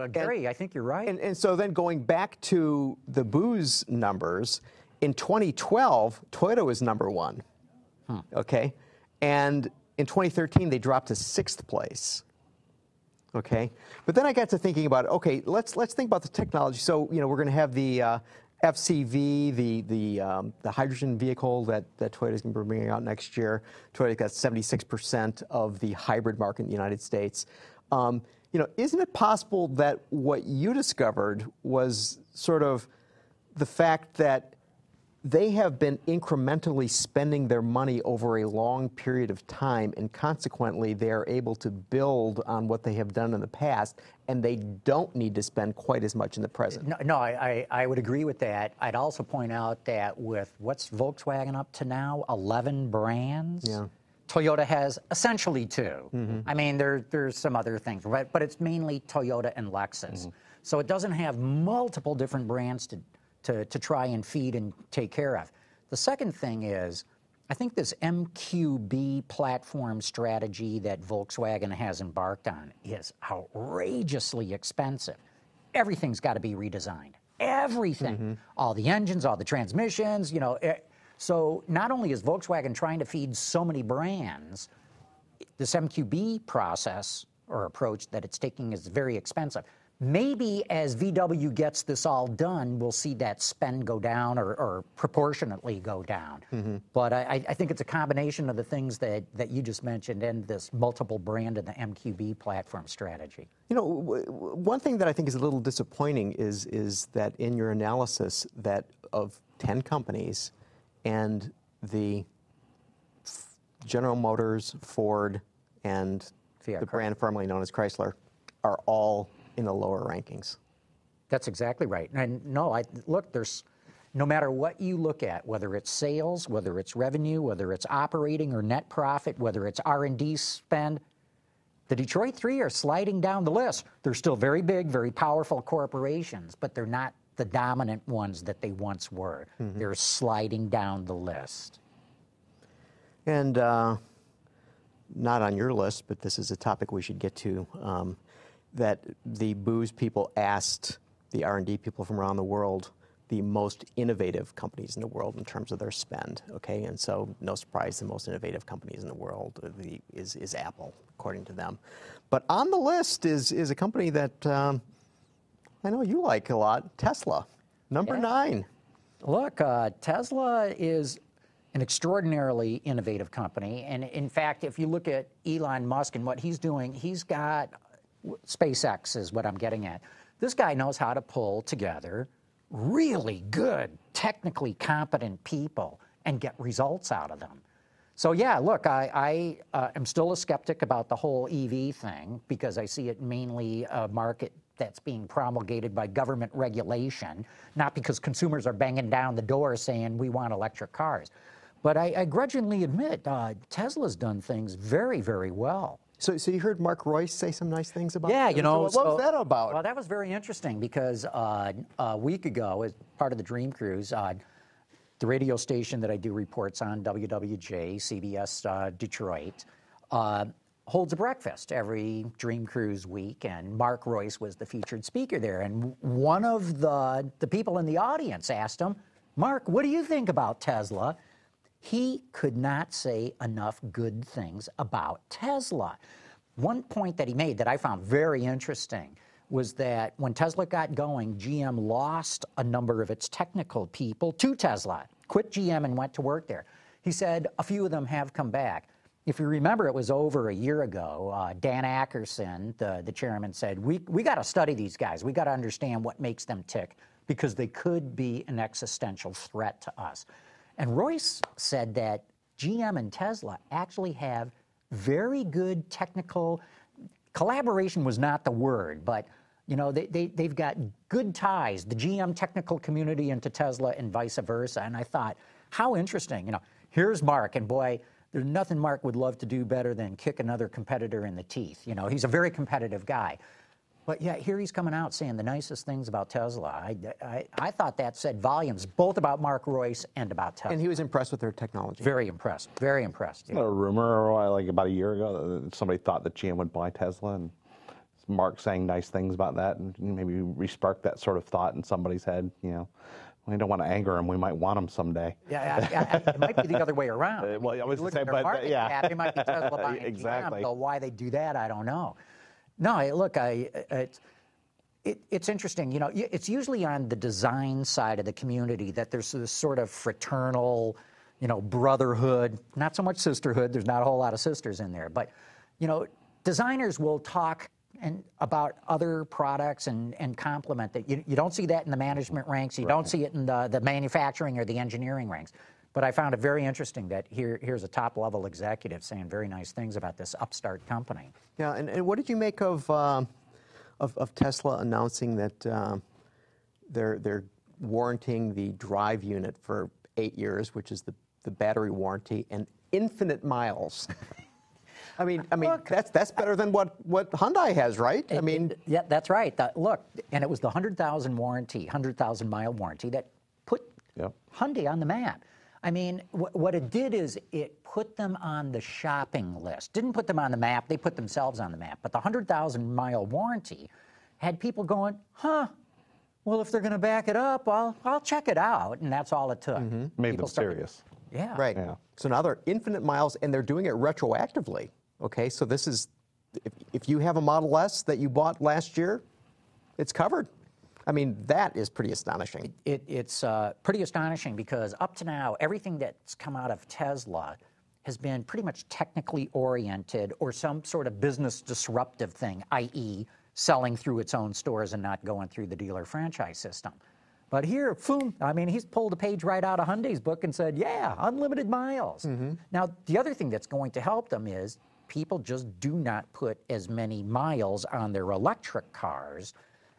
Gary, I think you're right. And so then going back to the Booz numbers, in 2012, Toyota was number one, okay? And in 2013, they dropped to sixth place, okay? But then I got to thinking about, okay, let's think about the technology. So, you know, we're going to have the FCV, the hydrogen vehicle that Toyota's going to be bringing out next year. Toyota's got 76% of the hybrid market in the United States. You know, isn't it possible that what you discovered was sort of the fact that they have been incrementally spending their money over a long period of time, and consequently they are able to build on what they have done in the past, and they don't need to spend quite as much in the present? No, I would agree with that. I'd also point out that with what's Volkswagen up to now, 11 brands? Yeah. Toyota has essentially 2. I mean, there's some other things, right? But it's mainly Toyota and Lexus. So it doesn't have multiple different brands to try and feed and take care of. The second thing is, I think this MQB platform strategy that Volkswagen has embarked on is outrageously expensive. Everything's got to be redesigned. Everything. All the engines, all the transmissions, you know. So not only is Volkswagen trying to feed so many brands, this MQB process or approach that it's taking is very expensive. maybe as VW gets this all done, we'll see that spend go down or proportionately go down. But I think it's a combination of the things that you just mentioned and this multiple brand and the MQB platform strategy. You know, one thing that I think is a little disappointing is that in your analysis that of 10 companies and the General Motors, Ford, and the brand formerly known as Chrysler are all in the lower rankings. That's exactly right. And no, look, there's no matter what you look at, whether it's sales, whether it's revenue, whether it's operating or net profit, whether it's R&D spend, the Detroit Three are sliding down the list. They're still very big, very powerful corporations, but they're not the dominant ones that they once were. They're sliding down the list. And not on your list, but this is a topic we should get to, that the Booz people asked the R&D people from around the world the most innovative companies in the world in terms of their spend, okay? And so, no surprise, the most innovative companies in the world is Apple, according to them. But on the list is a company that I know you like a lot, Tesla, number 9. Look, Tesla is an extraordinarily innovative company. And in fact, if you look at Elon Musk and what he's doing, he's got SpaceX is what I'm getting at. This guy knows how to pull together really good, technically competent people and get results out of them. So yeah, look, I am still a skeptic about the whole EV thing because I see it mainly a market that's being promulgated by government regulation, not because consumers are banging down the door saying we want electric cars. But I grudgingly admit Tesla's done things very, very well. So you heard Mark Royce say some nice things about it? Yeah, you know. What was that about? Well, that was very interesting because a week ago, as part of the Dream Cruise, the radio station that I do reports on, WWJ, CBS Detroit, holds a breakfast every Dream Cruise week, and Mark Royce was the featured speaker there. And one of the people in the audience asked him, Mark, what do you think about Tesla? He could not say enough good things about Tesla. One point that he made that I found very interesting was that when Tesla got going, GM lost a number of its technical people to Tesla, quit GM and went to work there. He said a few of them have come back. If you remember, it was over a year ago. Dan Ackerson, the chairman, said, we got to study these guys. We got to understand what makes them tick because they could be an existential threat to us. And Royce said that GM and Tesla actually have very good technical collaboration was not the word, but you know they've got good ties, the GM technical community into Tesla and vice versa. And I thought, how interesting. You know, here's Mark, and boy, there's nothing Mark would love to do better than kick another competitor in the teeth. You know, he's a very competitive guy. But yeah, here he's coming out saying the nicest things about Tesla. I thought that said volumes, both about Mark Royce and about Tesla. And he was impressed with their technology. Very impressed. Very impressed. Yeah. A rumor like about a year ago that somebody thought that GM would buy Tesla, and Mark saying nice things about that, and maybe re-sparked that sort of thought in somebody's head. You know, we don't want to anger him. We might want him someday. Yeah, it might be the other way around. Well, I was look say, at their but market cap, it might be Tesla buying exactly. GM, though why they do that, I don't know. No, look, it's interesting. You know, it's usually on the design side of the community that there's this sort of fraternal, you know, brotherhood, not so much sisterhood. There's not a whole lot of sisters in there. But, you know, designers will talk about other products and compliment that. You don't see that in the management ranks. You don't see it in the manufacturing or the engineering ranks. But I found it very interesting that here's a top-level executive saying very nice things about this upstart company. Yeah, and what did you make of Tesla announcing that they're warranting the drive unit for 8 years, which is the battery warranty, and infinite miles? I mean, look, that's better than what Hyundai has, right? Yeah, that's right. Look, and it was the 100,000 mile warranty that put Hyundai on the map. I mean, what it did is it put them on the shopping list. Didn't put them on the map, they put themselves on the map. But the 100,000 mile warranty had people going, well, if they're going to back it up, I'll check it out. And that's all it took. Made them serious. Yeah. Right. Yeah. So now they're infinite miles, and they're doing it retroactively. Okay, so this is, if you have a Model S that you bought last year, it's covered. I mean, that is pretty astonishing. It's pretty astonishing because up to now, everything that's come out of Tesla has been pretty much technically oriented or some sort of business disruptive thing, i.e. selling through its own stores and not going through the dealer franchise system. But here, boom, I mean, he's pulled a page right out of Hyundai's book and said, yeah, unlimited miles. Now, the other thing that's going to help them is people just do not put as many miles on their electric cars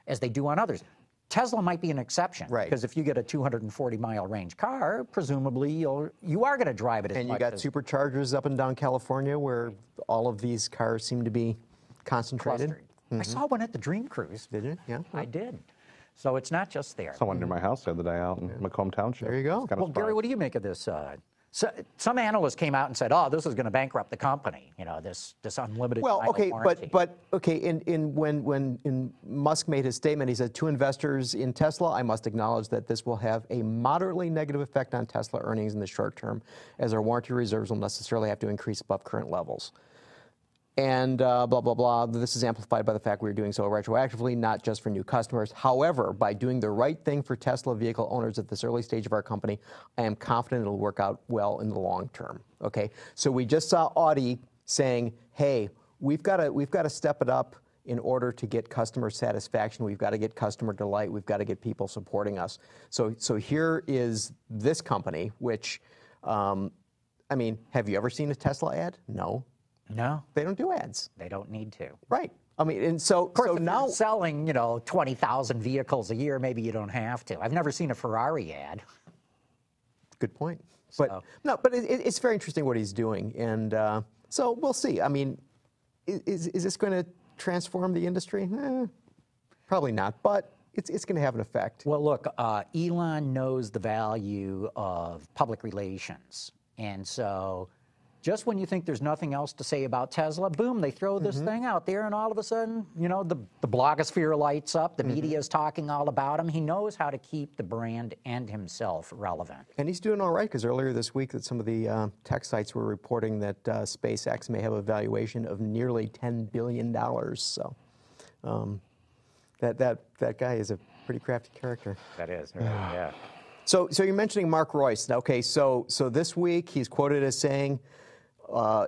as they do on others. Tesla might be an exception, right? Because if you get a 240-mile range car, presumably you are going to drive it as much. And you got superchargers up and down California where all of these cars seem to be concentrated. I saw one at the Dream Cruise. Did you? Yeah, I did. So it's not just there. Someone near my house the other day out in Macomb Township. There you go. Well, Gary, what do you make of this? Some analysts came out and said, "Oh, this is going to bankrupt the company." You know, this unlimited. Well, okay, warranty. but when Musk made his statement, he said, "To investors in Tesla, I must acknowledge that this will have a moderately negative effect on Tesla earnings in the short term, as our warranty reserves will necessarily have to increase above current levels." And blah, blah, blah. This is amplified by the fact we're doing so retroactively, not just for new customers. However, by doing the right thing for Tesla vehicle owners at this early stage of our company, I am confident it'll work out well in the long term. Okay, so we just saw Audi saying, hey, we've got to step it up in order to get customer satisfaction. We've got to get customer delight. We've got to get people supporting us. So here is this company, which, I mean, have you ever seen a Tesla ad? No. No, they don't do ads. They don't need to. Right. I mean, and so, of course, so if now you're selling, 20,000 vehicles a year, maybe you don't have to. I've never seen a Ferrari ad. Good point. But no, but it's very interesting what he's doing, and so we'll see. I mean, is this going to transform the industry? Probably not, but it's going to have an effect. Well, look, Elon knows the value of public relations, and so. Just when you think there's nothing else to say about Tesla, boom, they throw this thing out there, and all of a sudden, the blogosphere lights up, the media is talking all about him. He knows how to keep the brand and himself relevant. And he's doing all right, because earlier this week that some of the tech sites were reporting that SpaceX may have a valuation of nearly $10 billion. So that guy is a pretty crafty character. That is, right, yeah. So you're mentioning Mark Royce. Okay, so this week he's quoted as saying,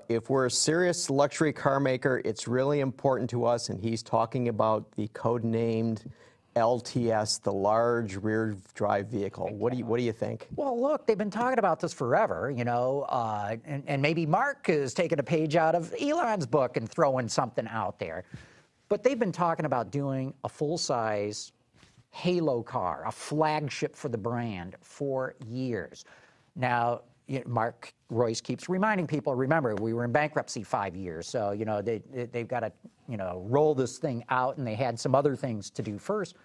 if we're a serious luxury car maker, it's really important to us, and he's talking about the code-named LTS, the large rear drive vehicle. What do you think? Well, look, they've been talking about this forever, and maybe Mark is taking a page out of Elon's book and throwing something out there. But they've been talking about doing a full-size halo car, a flagship for the brand, for years. Now, Mark Royce keeps reminding people, remember, we were in bankruptcy 5 years, so, they've got to, roll this thing out, and they had some other things to do first.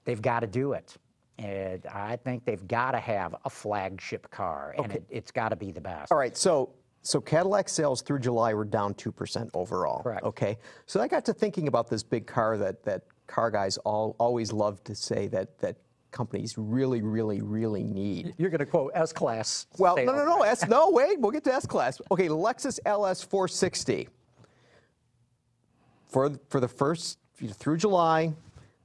They've got to do it. And I think they've got to have a flagship car, and it's got to be the best. All right, so Cadillac sales through July were down 2% overall. Correct. Okay, so I got to thinking about this big car that car guys always love to say that companies really, really, really need. You're going to quote S-Class. Well, no, wait, we'll get to S-Class. Okay, Lexus LS 460. For the first, through July,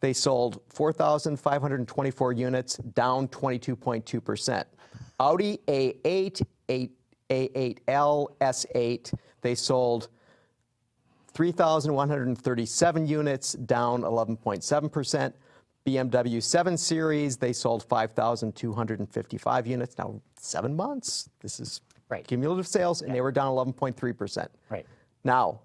they sold 4,524 units, down 22.2%. Audi A8, A8L, S8, they sold 3,137 units, down 11.7%. BMW 7 Series, they sold 5,255 units. Now, 7 months, this is cumulative sales, and they were down 11.3%. Right. Now,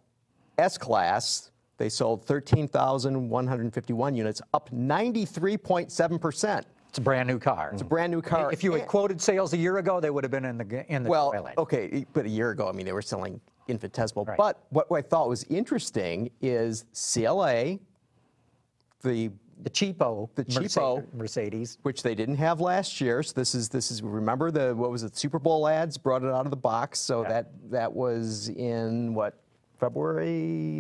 S-Class, they sold 13,151 units, up 93.7%. It's a brand new car. It's a brand new car. If you had quoted sales a year ago, they would have been in the toilet. Okay, but a year ago, I mean, they were selling infinitesimal. Right. But what I thought was interesting is CLA, the cheapo Mercedes, which they didn't have last year. So this is remember the Super Bowl ads brought it out of the box. So that was in what, February?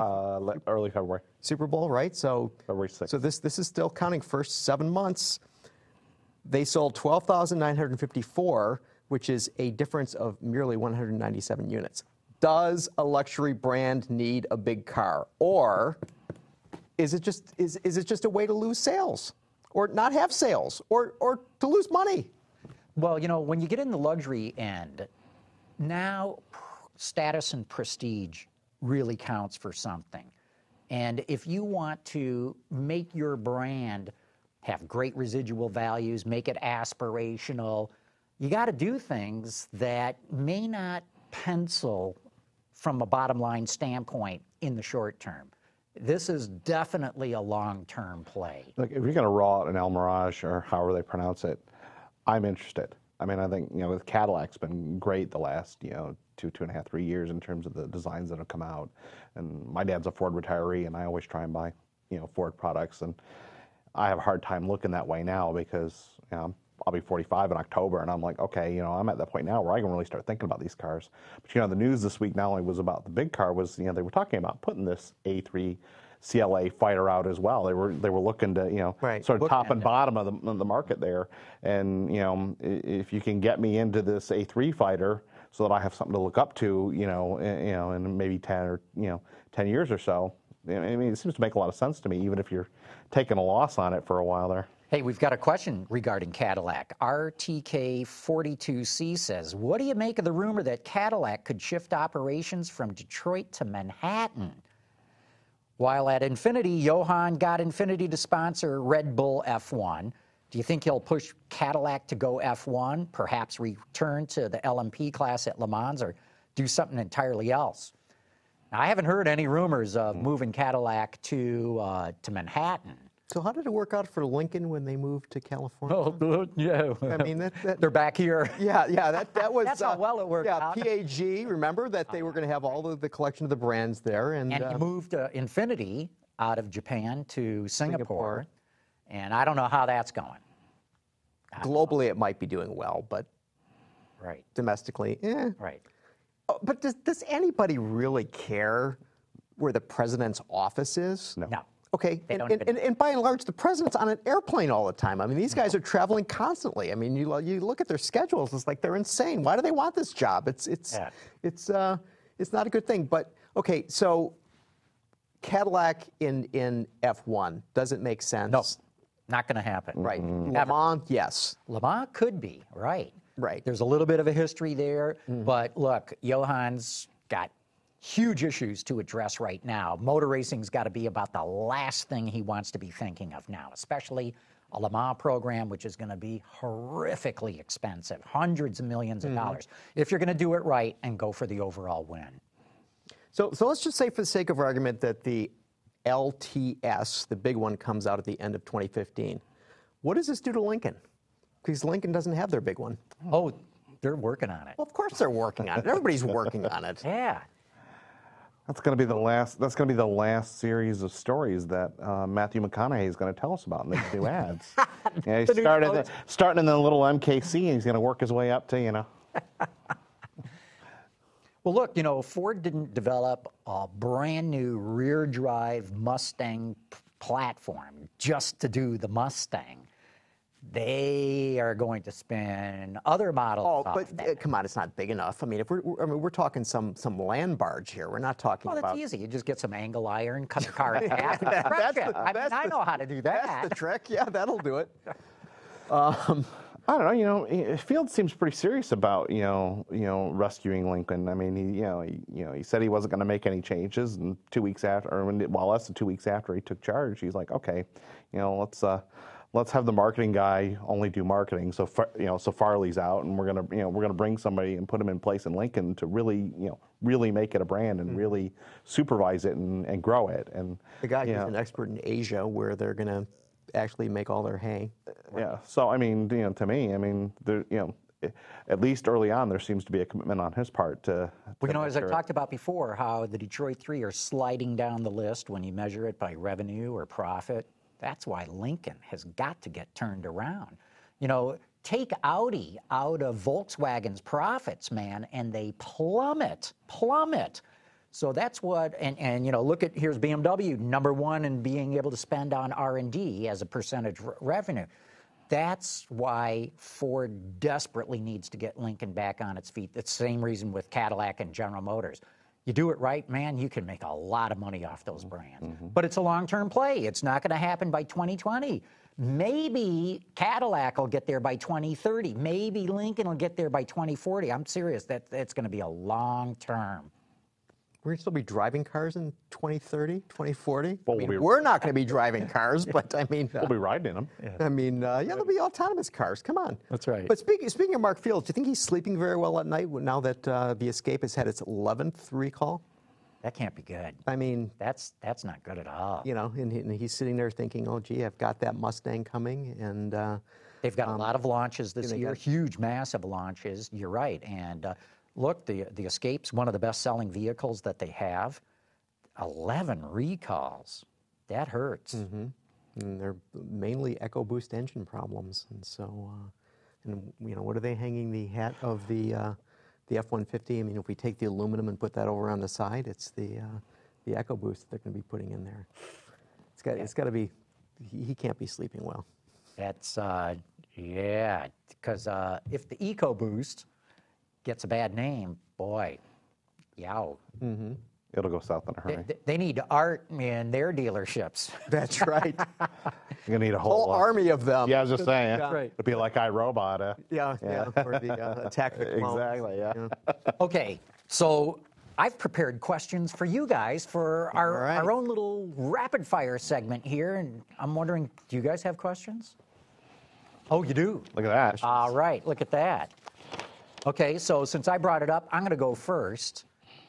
Early February. Super Bowl, right? So February 6th. So this is still counting first 7 months. They sold 12,954, which is a difference of merely 197 units. Does a luxury brand need a big car? Or is it just a way to lose sales, or not have sales, or to lose money? Well, you know, when you get in the luxury end, now status and prestige really counts for something. And if you want to make your brand have great residual values, make it aspirational, you got to do things that may not pencil from a bottom line standpoint in the short term. This is definitely a long-term play. Look, if you're going to roll out an El Mirage, or however they pronounce it, I'm interested. I mean, I think, you know, with Cadillac's been great the last, you know, 2.5, 3 years in terms of the designs that have come out. And my dad's a Ford retiree, and I always try and buy, you know, Ford products. And I have a hard time looking that way now because, you know, I'll be 45 in October, and I'm like, okay, you know, I'm at that point now where I can really start thinking about these cars. But, you know, the news this week not only was about the big car, was, you know, they were talking about putting this A3 CLA fighter out as well. They were looking to, you know, sort of top and bottom of the market there. And, you know, if you can get me into this A3 fighter so that I have something to look up to, you know, in maybe 10 years or so, I mean, it seems to make a lot of sense to me, even if you're taking a loss on it for a while there. Hey, we've got a question regarding Cadillac. RTK42C says, what do you make of the rumor that Cadillac could shift operations from Detroit to Manhattan? While at Infiniti, Johan got Infiniti to sponsor Red Bull F1. Do you think he'll push Cadillac to go F1, perhaps return to the LMP class at Le Mans, or do something entirely else? Now, I haven't heard any rumors of moving Cadillac to Manhattan. So how did it work out for Lincoln when they moved to California? Oh, yeah. I mean, they're back here. Yeah, that was... That's how well it worked out. PAG, remember that they were going to have all the collection of the brands there. And he moved Infiniti out of Japan to Singapore. And I don't know how that's going. Globally, it might be doing well, but domestically, Right. Oh, but does anybody really care where the president's office is? No. Okay, and by and large, the president's on an airplane all the time. I mean, these guys are traveling constantly. I mean, you look at their schedules; it's like they're insane. Why do they want this job? It's not a good thing. But okay, so Cadillac in F1 doesn't make sense. No, not going to happen. Right. Le Mans, yes. Le Mans could be right. Right. There's a little bit of a history there, but look, Johan's got huge issues to address right now. Motor racing's got to be about the last thing he wants to be thinking of now, especially a Le Mans program, which is going to be horrifically expensive, hundreds of millions of dollars, if you're going to do it right and go for the overall win. So let's just say, for the sake of argument, that the LTS, the big one, comes out at the end of 2015. What does this do to Lincoln? Because Lincoln doesn't have their big one. Oh, they're working on it. Well, of course they're working on it. Everybody's working on it. Yeah. That's going to be the last. That's going to be the last series of stories that Matthew McConaughey is going to tell us about in these new ads. Yeah, he starting in the little MKC, and he's going to work his way up to, you know. Well, look, you know, Ford didn't develop a brand new rear drive Mustang platform just to do the Mustang. They are going to spin other models. Oh, but come on, it's not big enough. I mean, we're talking some land barge here. We're not talking about. Well, that's easy. You just get some angle iron, cut the car in half. I know how to do that. That's the trick. Yeah, that'll do it. I don't know. You know, Field seems pretty serious about rescuing Lincoln. I mean, he said he wasn't going to make any changes, and 2 weeks after, or less than 2 weeks after he took charge, he's like, okay, let's have the marketing guy only do marketing. So Farley's out, and we're gonna bring somebody and put him in place in Lincoln to really make it a brand and really supervise it and grow it. And the guy who's an expert in Asia, where they're gonna actually make all their hay. Yeah. So I mean, to me, I mean, at least early on, there seems to be a commitment on his part to. Well, as I talked about before, how the Detroit 3 are sliding down the list when you measure it by revenue or profit. That's why Lincoln has got to get turned around. Take Audi out of Volkswagen's profits, man, and they plummet. So that's what, and look at, here's BMW, number one in being able to spend on R&D as a percentage revenue. That's why Ford desperately needs to get Lincoln back on its feet. The same reason with Cadillac and General Motors. You do it right, man, you can make a lot of money off those brands. But it's a long-term play. It's not going to happen by 2020. Maybe Cadillac will get there by 2030. Maybe Lincoln will get there by 2040. I'm serious. That's going to be a long term. We're going to still be driving cars in 2030, 2040? Well, we're not going to be driving cars, but I mean... we'll be riding in them. I mean, yeah, there'll be autonomous cars. Come on. That's right. But speaking of Mark Fields, do you think he's sleeping very well at night now that the Escape has had its 11th recall? That can't be good. I mean... That's not good at all. You know, and he's sitting there thinking, oh, gee, I've got that Mustang coming, and... They've got a lot of launches this year, huge, massive launches. You're right. And look, the Escape's one of the best-selling vehicles that they have. 11 recalls. That hurts. And they're mainly EcoBoost engine problems. And so, and you know, what are they hanging the hat of the F-150? I mean, if we take the aluminum and put that over on the side, it's the EcoBoost they're going to be putting in there. It's got to be. He can't be sleeping well. That's yeah, because if the EcoBoost gets a bad name, boy, yow. It'll go south in a hurry. They need art in their dealerships. That's right. You're going to need a Whole army of them. Yeah, I was just saying. Yeah. Right. It'd be like iRobot. Yeah. Or the Attack of the Clones. Exactly, yeah. Okay, so I've prepared questions for you guys for our own little rapid fire segment here, and I'm wondering, do you guys have questions? Oh, you do? Look at that. All right, look at that. Okay, so since I brought it up, I'm going to go first.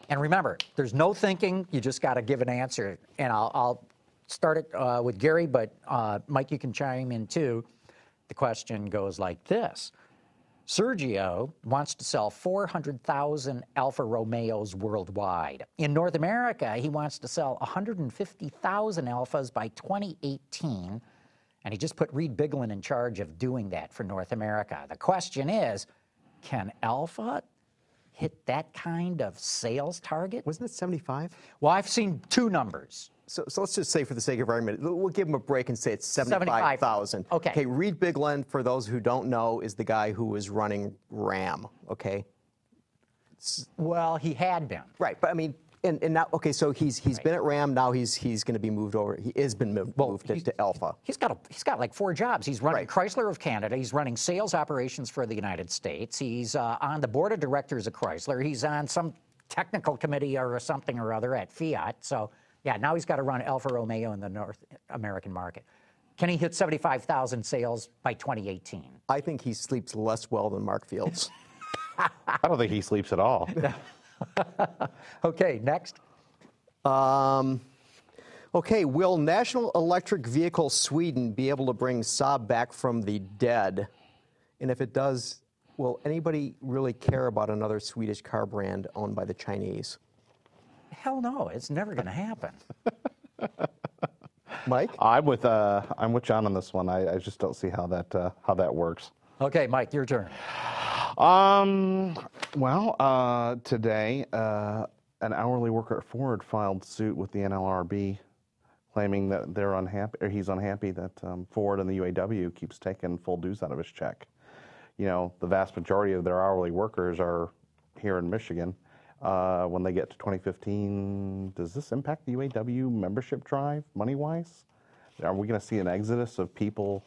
And remember, there's no thinking. You just got to give an answer. And I'll start it with Gary, but Mike, you can chime in too. The question goes like this. Sergio wants to sell 400,000 Alfa Romeos worldwide. In North America, he wants to sell 150,000 Alfas by 2018. And he just put Reed Biglin in charge of doing that for North America. The question is, can Alfa hit that kind of sales target? Wasn't it 75? Well, I've seen two numbers. So let's just say, for the sake of argument, we'll give him a break and say it's 75,000. Okay. Okay, Reed Biglin, for those who don't know, is the guy who was running Ram, okay? Well, he had been. Right, but I mean, and now, okay, so he's been at Ram, now he's going to be moved over, he has been moved to Alfa. He's got like 4 jobs. He's running Chrysler of Canada. He's running sales operations for the United States. He's on the board of directors of Chrysler. He's on some technical committee or something or other at Fiat. So, yeah, now he's got to run Alfa Romeo in the North American market. Can he hit 75,000 sales by 2018? I think he sleeps less well than Mark Fields. I don't think he sleeps at all. Okay, next. Okay, will National Electric Vehicle Sweden be able to bring Saab back from the dead? And if it does, will anybody really care about another Swedish car brand owned by the Chinese? Hell no, it's never going to happen. Mike? I'm with John on this one. I just don't see how that works. Okay, Mike, your turn. Well, today, an hourly worker at Ford filed suit with the NLRB, claiming that they're unhappy, or he's unhappy that Ford and the UAW keeps taking full dues out of his check. You know, the vast majority of their hourly workers are here in Michigan. When they get to 2015, does this impact the UAW membership drive, money-wise? Are we going to see an exodus of people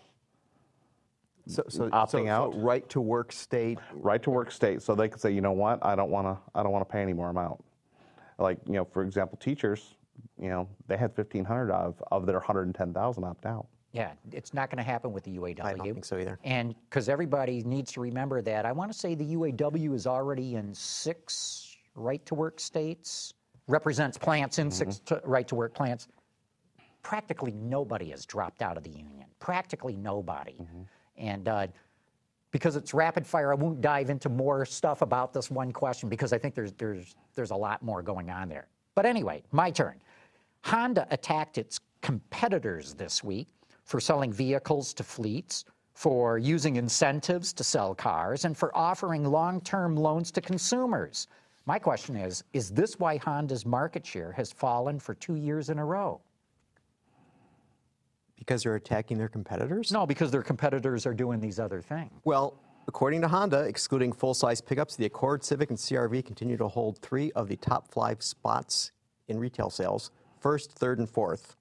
opting out? So right to work state. Right to work state, so they could say, you know what, I don't want to pay anymore. I'm out. Like, you know, for example, teachers, you know, they had 1,500 of their 110,000 opt out. Yeah, it's not going to happen with the UAW. I don't think so either. And because everybody needs to remember that, I want to say the UAW is already in 6 right-to-work states, represents plants in 6 right-to-work plants. Practically nobody has dropped out of the union. Practically nobody. And because it's rapid fire, I won't dive into more stuff about this one question because I think there's a lot more going on there. But anyway, my turn. Honda attacked its competitors this week for selling vehicles to fleets, for using incentives to sell cars, and for offering long-term loans to consumers. My question is this why Honda's market share has fallen for 2 years in a row? Because they're attacking their competitors? No, because their competitors are doing these other things. Well, According to Honda, excluding full-size pickups, the Accord, Civic, and CR-V continue to hold 3 of the top 5 spots in retail sales, first, third, and fourth.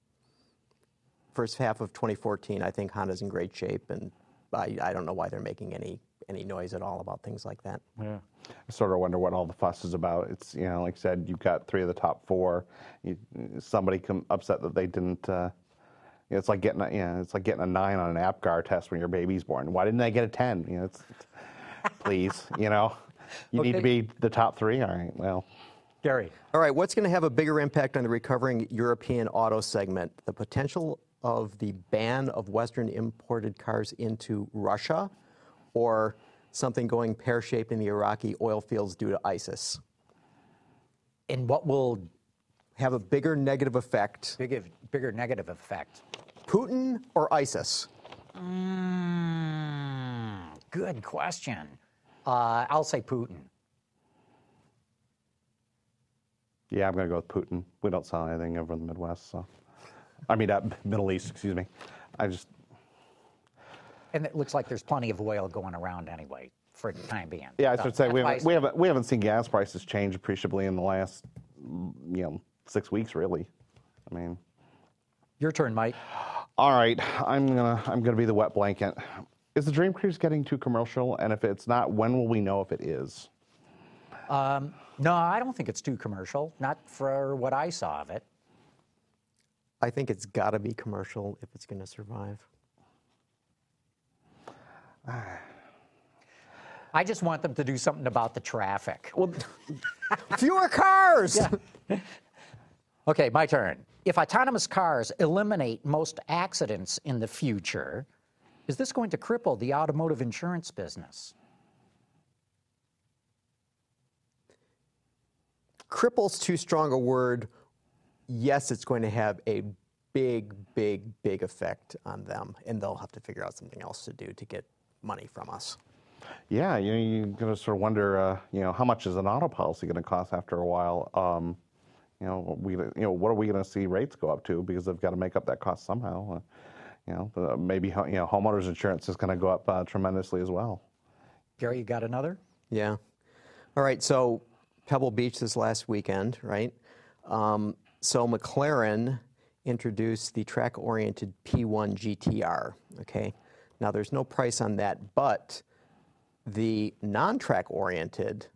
First half of 2014, I think Honda's in great shape, and I don't know why they're making any noise at all about things like that. Yeah. I sort of wonder what all the fuss is about. It's, you know, like I said, you've got 3 of the top 4. Somebody upset that they didn't. It's like getting it's like getting a 9 on an APGAR test when your baby's born. Why didn't I get a 10? You know, please, you know, you need to be the top 3. All right, well. Gary. All right, what's going to have a bigger impact on the recovering European auto segment? The potential of the ban of Western imported cars into Russia, or something going pear-shaped in the Iraqi oil fields due to ISIS? And what will have a bigger negative effect? Bigger negative effect. Putin or ISIS? Good question. I'll say Putin. Yeah, I'm going to go with Putin. We don't sell anything over in the Midwest, so. I mean, Middle East, excuse me. And it looks like there's plenty of oil going around anyway for the time being. Yeah, I should say we haven't seen gas prices change appreciably in the last 6 weeks, really. I mean. Your turn, Mike. All right, I'm gonna be the wet blanket. Is the Dream Cruise getting too commercial? And if it's not, when will we know if it is? No, I don't think it's too commercial. Not for what I saw of it. I think it's got to be commercial if it's going to survive. I just want them to do something about the traffic. Well, fewer cars! Yeah. Okay, my turn. If autonomous cars eliminate most accidents in the future, is this going to cripple the automotive insurance business? Cripple's too strong a word. Yes, it's going to have a big effect on them, and they'll have to figure out something else to do to get money from us. Yeah, you're going to sort of wonder, how much is an auto policy going to cost after a while? What are we going to see rates go up to, because they've got to make up that cost somehow. Maybe homeowners insurance is going to go up tremendously as well. Gary, you got another? Yeah. All right. So Pebble Beach this last weekend, right? So McLaren introduced the track-oriented P1 GTR, okay? Now, there's no price on that, but the non-track-oriented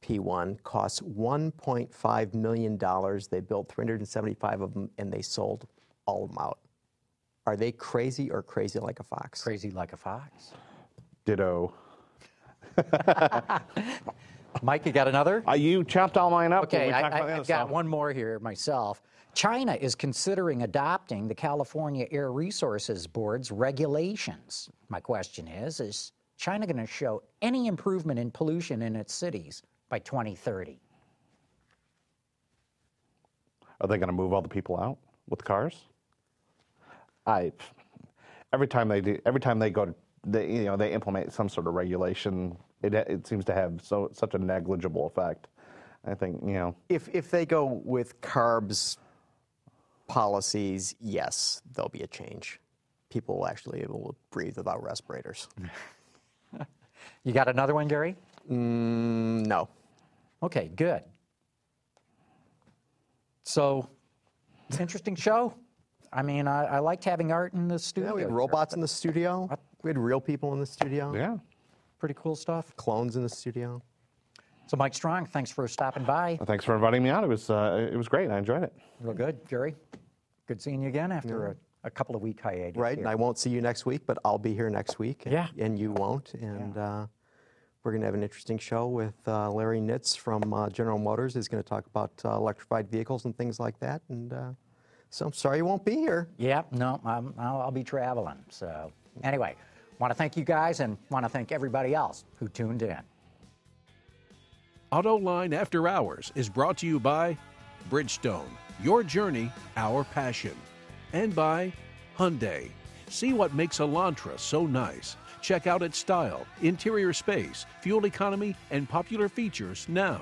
P1 costs $1.5 million. They built 375 of them, and they sold all of them out. Are they crazy or crazy like a fox? Crazy like a fox. Ditto. Mike, you got another? You chopped all mine up. Okay, I've got one more here myself. China is considering adopting the California Air Resources Board's regulations. My question is China going to show any improvement in pollution in its cities by 2030? Are they going to move all the people out with cars? Every time they implement some sort of regulation, it seems to have such a negligible effect. I think, If they go with carbs policies, yes, there'll be a change. People will actually be able to breathe without respirators. You got another one, Gary? No. Okay, good. So, interesting show. I mean, I liked having Art in the studio. Yeah, we had robots in the studio. We had real people in the studio. Yeah. Pretty cool stuff. Clones in the studio. So, Mike Strong, thanks for stopping by. Well, thanks for inviting me out. It was great. I enjoyed it. Real good. Gary, good seeing you again after a couple of week hiatus. Right, here. and I won't see you next week, but I'll be here next week. Yeah. And you won't. And we're going to have an interesting show with Larry Nitz from General Motors. He's going to talk about electrified vehicles and things like that. And so I'm sorry you won't be here. Yeah, no, I'll be traveling. So anyway, want to thank you guys and want to thank everybody else who tuned in. Autoline After Hours is brought to you by Bridgestone, your journey, our passion, and by Hyundai. See what makes Elantra so nice. Check out its style, interior space, fuel economy, and popular features now.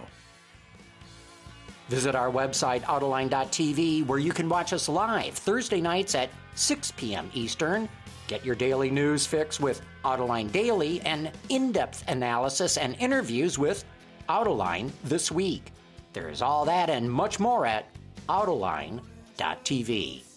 Visit our website, Autoline.tv, where you can watch us live Thursday nights at 6 p.m. Eastern. Get your daily news fix with Autoline Daily and in-depth analysis and interviews with Autoline This Week. There is all that and much more at Autoline.tv.